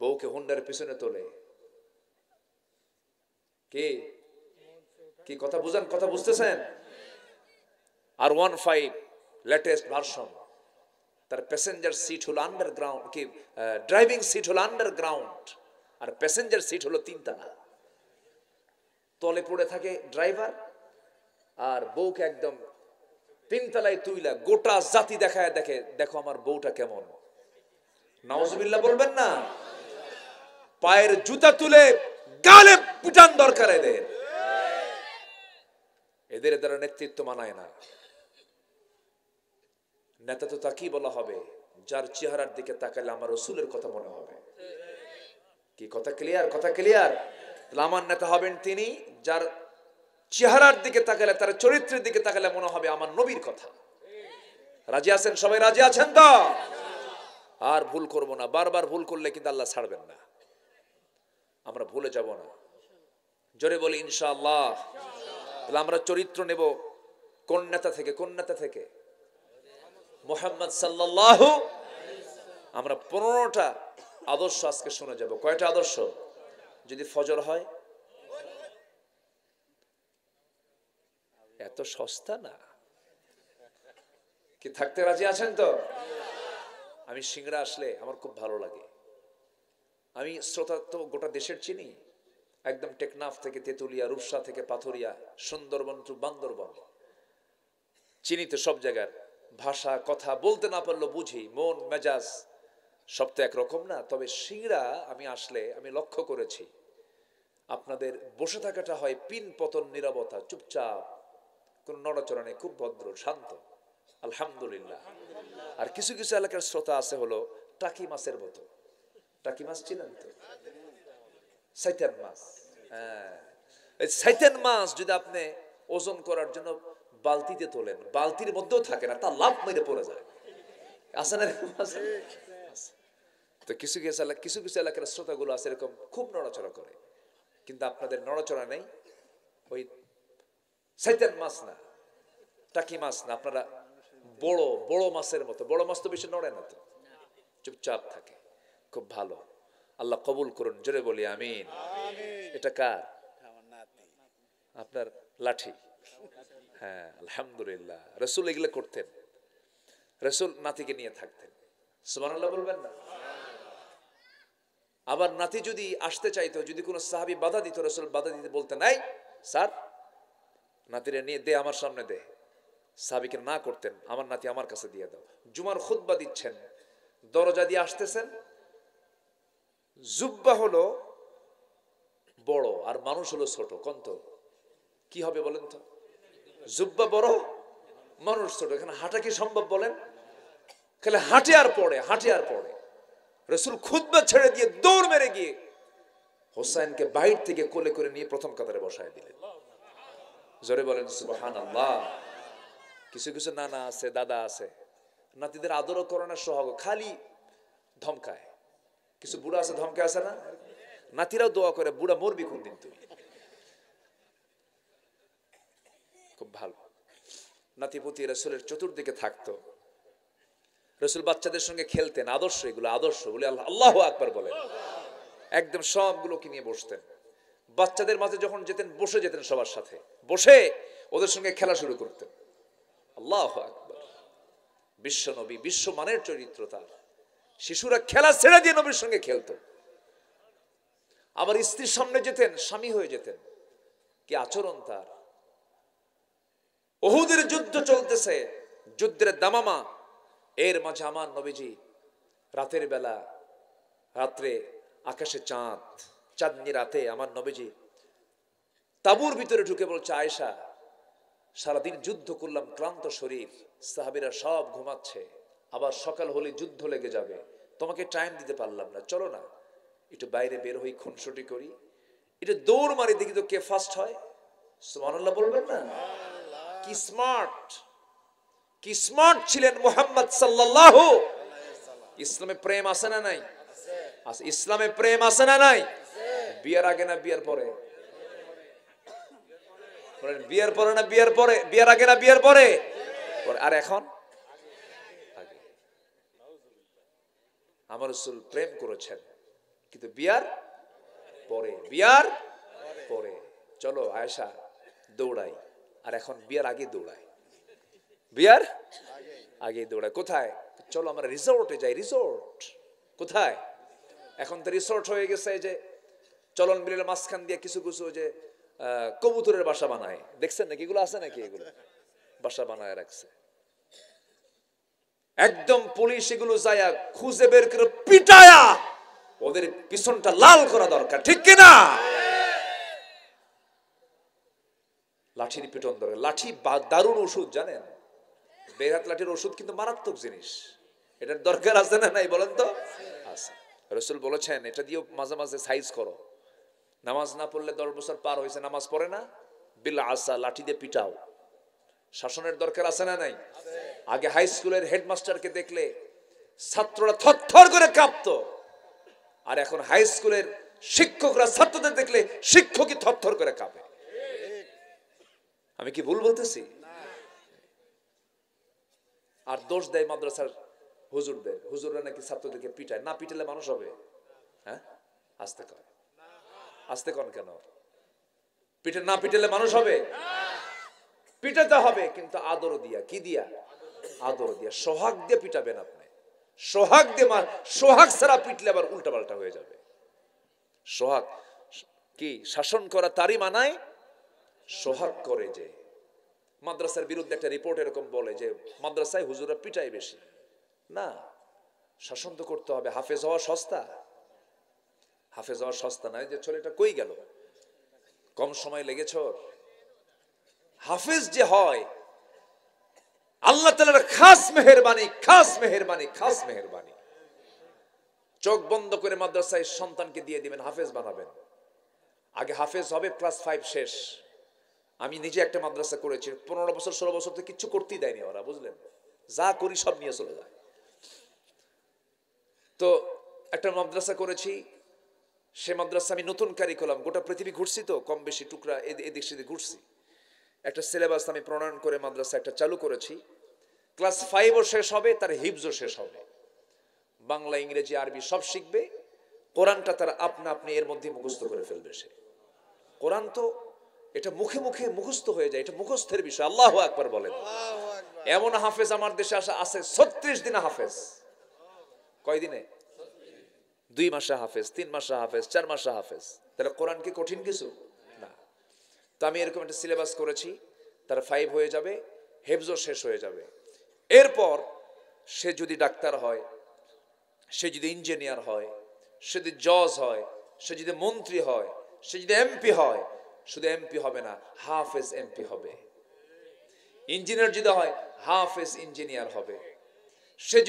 Speaker 1: বউকে হুন্ডার পিছনে তোলে। কি কি কথা বুঝান, কথা বুঝতেছেন? আর 15 লেটেস্ট ভার্সন, তার প্যাসেঞ্জার সিট হলো আন্ডারগ্রাউন্ড, কি ড্রাইভিং সিট হলো আন্ডারগ্রাউন্ড, আর প্যাসেঞ্জার সিট হলো তিনতলা। তলে পড়ে থাকে ড্রাইভার, আর বউকে একদম তিনতলায় তুইলা গোটা জাতি দেখায়, দেখে দেখো আমার বউটা কেমন। নাউজুবিল্লাহ বলবেন না? পায়ের জুতা তুলে গালে পিটান দরকার এদের। এদের দ্বারা নেতৃত্ব মানায় না। নেতা তো তাকেই বলা হবে যার চেহারার দিকে তাকালে আমার রসুলের কথা মনে হবে। কি কথা ক্লিয়ার? কথা ক্লিয়ার? আমার নেতা হবেন তিনি যার চেহারার দিকে তাকালে, তার চরিত্রের দিকে তাকালে মনে হবে আমার নবীর কথা। রাজি আছেন? সবাই রাজি আছেন তো? আর ভুল করব না। বারবার ভুল করলে কিন্তু আল্লাহ ছাড়বেন না, আমরা ভুলে যাব না। জোরে বলি ইনশাআল্লাহ। তাহলে আমরা চরিত্র নেব কোন নেতা থেকে? কোন নেতা থেকে? মুহাম্মদ সাল্লাল্লাহু। আমরা 15টা আদর্শ আজকে শুনে যাব। কয়টা আদর্শ? যদি ফজর হয়, এত সস্তা না। কি থাকতে রাজি আছেন তো? আমি সিংড়া আসলে আমার খুব ভালো লাগে। আমি শ্রোতা তো গোটা দেশের চিনি, একদম টেকনাফ থেকে তেতুলিয়া, রূপসা থেকে পাথরিয়া, সুন্দরবন টু বান্দরবন, চিনি তো সব জায়গার ভাষা। কথা বলতে না পারলেও বুঝি, মন মেজাজ সব তো একরকম না। তবে সিংড়া আমি আসলে আমি লক্ষ্য করেছি আপনাদের বসে থাকাটা হয় পিন পতন, নীরবতা, চুপচাপ, কোন নড়াচড়া নেই, খুব ভদ্র শান্ত, আলহামদুলিল্লাহ। আর কিছু কিছু এলাকার শ্রোতা আছে হলো টাকি মাছের মতো। টাকি মাছ চিনেন তো? সাইতান মাছ। হ্যাঁ, এই সাইতান মাছ যদি আপনি ওজন করার জন্য বালতিতে তোলেন, বালতির মধ্যেও থাকে না, তা লাভ মেরে পড়ে যায়। আছে না? তো কিছু কিছু এলাকার শ্রোতাগুলো আছে এরকম, খুব নড়াচড়া করে, কিন্তু আপনাদের নড়াচড়া নেই। ওই সাইতান মাছ না, টাকি মাছ না, আপনারা বড় বড় মাছের মতো। বড় মাছ তো বেশি নড়ে না, তো চুপচাপ থাকে, খুব ভালো। আল্লাহ কবুল করুন। জোরে বলি আমিন। এটা কার? আপনার লাঠি। হ্যাঁ, আলহামদুলিল্লাহ। রসুল এগুলো করতেন, রসুল নাতিকে নিয়ে থাকতেন। সুবহানাল্লাহ বলবেন না? আবার নাতি যদি আসতে চাইতো, যদি কোনো সাহাবী বাধা দিত, রসুল বাধা দিতে বলতেন, নাই স্যার, নাতিরে নিয়ে দে, আমার সামনে দে। সাহাবীকে না করতেন, আমার নাতি আমার কাছে দিয়ে দাও। জুমার খুতবা দিচ্ছেন, দরজা দিয়ে আসতেছেন, জুব্বা হলো বড় আর মানুষ হলো ছোট, কন্ত কি হবে বলেন তো? জুব্বা বড়, মানুষ ছোট, এখানে হাঁটা কি সম্ভব বলেন? খালি হাঁটে আর পড়ে, হাঁটে আর পড়ে। রসুল খুতবা ছেড়ে দিয়ে দৌড় মেরে গিয়ে হোসাইনকে বাইর থেকে কোলে করে নিয়ে প্রথম কাতারে বসায় দিলেন। জোরে বলেন সুবহানাল্লাহ। কিছু কিছু নানা আছে, দাদা আছে, নাতিদের আদরও করে না, সোহাগ খালি ধমকায়। কিছু বুড়া আছে ধমকায়, আছে না? নাতিরাও দোয়া করে, বুড়া মরবি কোন দিন তুই। খুব ভালো। নাতিপুতি রসুলের চতুর্দিকে থাকতো। রসুল বাচ্চাদের সঙ্গে খেলতেন। আদর্শ এগুলো, আদর্শ বলে আল্লাহু আকবার বলেন। একদম সবগুলোকে নিয়ে বসতেন। বাচ্চাদের মাঝে যখন যেতেন, বসে যেতেন সবার সাথে, বসে ওদের সঙ্গে খেলা শুরু করতেন। আল্লাহু আকবার। বিশ্ব নবী, বিশ্ব মানের চরিত্র তার। শিশুরা খেলা ছেড়ে দিয়ে নবীর সঙ্গে খেলতো। আবার স্ত্রীর সামনে যেতেন, স্বামী হয়ে যেতেন। কি আচরণ তার! উহুদের যুদ্ধ চলতেছে, যুদ্ধের দামামা, এর মাঝে আমার নবীজি রাতের বেলা, রাত্রে আকাশে চাঁদ, চাঁদনি রাতে আমার নবীজি তাঁবুর ভিতরে ঢুকে বলছে, আয়েশা সারাদিন যুদ্ধ করলাম, ক্লান্ত শরীর, সাহাবীরা সব ঘুমাচ্ছে, আবার সকাল হলে যুদ্ধ লেগে যাবে, তোমাকে টাইম দিতে পারলাম না, চলো না একটু বাইরে বের হই, খুনসুটি করি, এটা দৌড় মারি, দেখি তো কে ফার্স্ট হয়। সুবহানাল্লাহ বলবেন না? কি স্মার্ট, কি স্মার্ট ছিলেন মুহাম্মদ সাল্লাল্লাহু। ইসলামে প্রেম আছে না নাই? আছে। ইসলামে প্রেম আছে না নাই? বিয়ের আগে না বিয়ের পরে? বিয়ের পরে না বিয়ের পরে? বিয়ের আগে না বিয়ের পরে? আর এখন আগে। আমার রাসূল প্রেম করেছেন কিন্তু বিয়ার পরে, বিয়ার পরে। চলো আয়েশা দৌড়াই, আর এখন বিয়ার আগে দৌড়ায়, বিয়ার আগে দৌড়ায়। কোথায়? চলো আমরা রিসোর্টে যাই। রিসোর্ট কোথায়? এখন তো রিসোর্ট হয়ে গেছে যে চলন বিলের মাঝখান দিয়ে কিছু কিছু যে কবুতরের বাসা বানায়, দেখছেন নাকি? এগুলো আছে নাকি? এগুলো বাসা বানায় রাখছে, একদম পুলিশ এগুলো যায়া খুঁজে বের করে পিটায়া ওদের পিছনটা লাল করা দরকার, ঠিক কিনা? লাঠির পিটন দরকার। লাঠি দারুণ ওষুধ, জানেন? বেহাত লাঠির ওষুধ কিন্তু মারাত্মক জিনিস। এটার দরকার আছে না নাই বলেন তো? আছে। রাসূল বলেছেন এটা দিয়েও মাঝে মাঝে সাইজ করো। নামাজ না পড়লে 10 বছর পার হয়েছে, নামাজ পড়ে না, বিল আসা, লাঠি দিয়ে পিটাও। শাসনের দরকার আছে না নাই? আগে হাই স্কুলের হেডমাস্টারকে দেখলে ছাত্ররা থরথর করে কাঁপতো, আর এখন হাই স্কুলের শিক্ষকরা ছাত্রদের দেখলে শিক্ষকই থরথর করে কাঁপে। আমি কি ভুল বলতেছি? আর দোষ দেয় মাদ্রাসার হুজুরদের। হুজুররা নাকি ছাত্রদেরকে পিটায়। না পিটালে মানুষ হবে? হ্যাঁ, আস্তে কর, আস্তে কর। কেন পিটে? না পিটালে মানুষ হবে? পিটাতে হবে, কিন্তু আদর দিয়া। কি দিয়া? আদর দিয়া, সোহাগ দিয়ে পিটাবেন আপনি। সোহাগ দিয়ে সোহাগ ছাড়া পিটলে আবার উল্টা পাল্টা হয়ে যাবে। সোহাগ কি? শাসন করা তারই মানায় সোহাগ করে। যে মাদ্রাসার বিরুদ্ধে একটা রিপোর্ট এরকম বলে যে মাদ্রাসায় হুজুররা পিটায় বেশি। না, শাসন তো করতে হবে। হাফেজ হওয়া সস্তা? হাফেজ হওয়া সস্তা নয়। যে ছেলেটা কই গেল, কম সময় লেগেছ। হাফেজ যে হয় আল্লাহ তাআলার খাস মেহেরবানি, খাস মেহেরবানি, খাস মেহেরবানি। চোখ বন্ধ করে মাদ্রাসায় সন্তানকে দিয়ে দিবেন, হাফেজ বানাবেন। আগে হাফেজ হবে ক্লাস 5 শেষ। আমি নিজে একটা মাদ্রাসা করেছি, 15 বছর 16 বছর তো কিচ্ছু করতেই দেয়নি ওরা, বুঝলেন? যা করি সব নিয়ে চলে যায়। তো একটা মাদ্রাসা করেছি, সে মাদ্রাসা আমি নতুন কারিকুলাম, গোটা পৃথিবী ঘুরছি তো, কম বেশি টুকরা এদিক সেদিক ঘুরছি। একটা সিলেবাস আমি প্রণয়ন করে মাদ্রাসা একটা চালু করেছি। ক্লাস 5ও শেষ হবে, তার হিফজও শেষ হবে। বাংলা, ইংরেজি, আরবি সব শিখবে। কোরআনটা তার আপনা আপনি এর মধ্যে মুখস্থ করে ফেলবে সে। কোরআন তো এটা মুখে মুখে মুখস্থ হয়ে যায়, এটা মুখস্থের বিষয়। আল্লাহু আকবার বলেন। এমন হাফেজ আমার দেশে আছে 36 দিনে হাফেজ। কয় দিনে? 2 মাসে হাফেজ, 3 মাসে হাফেজ, 4 মাসে হাফেজ। তাহলে কোরআন কি কঠিন কিছু না? তো আমি এরকম একটা সিলেবাস করেছি, তার 5 হয়ে যাবে, হেফজও শেষ হয়ে যাবে। এরপর সে যদি ডাক্তার হয়, সে যদি ইঞ্জিনিয়ার হয়, সে যদি জজ হয়, সে যদি মন্ত্রী হয়, সে যদি এমপি হয়, শুধু এমপি হবে না, হাফেজ এমপি হবে। ইঞ্জিনিয়ার যদি হয়, হাফেজ ইঞ্জিনিয়ার হবে। সে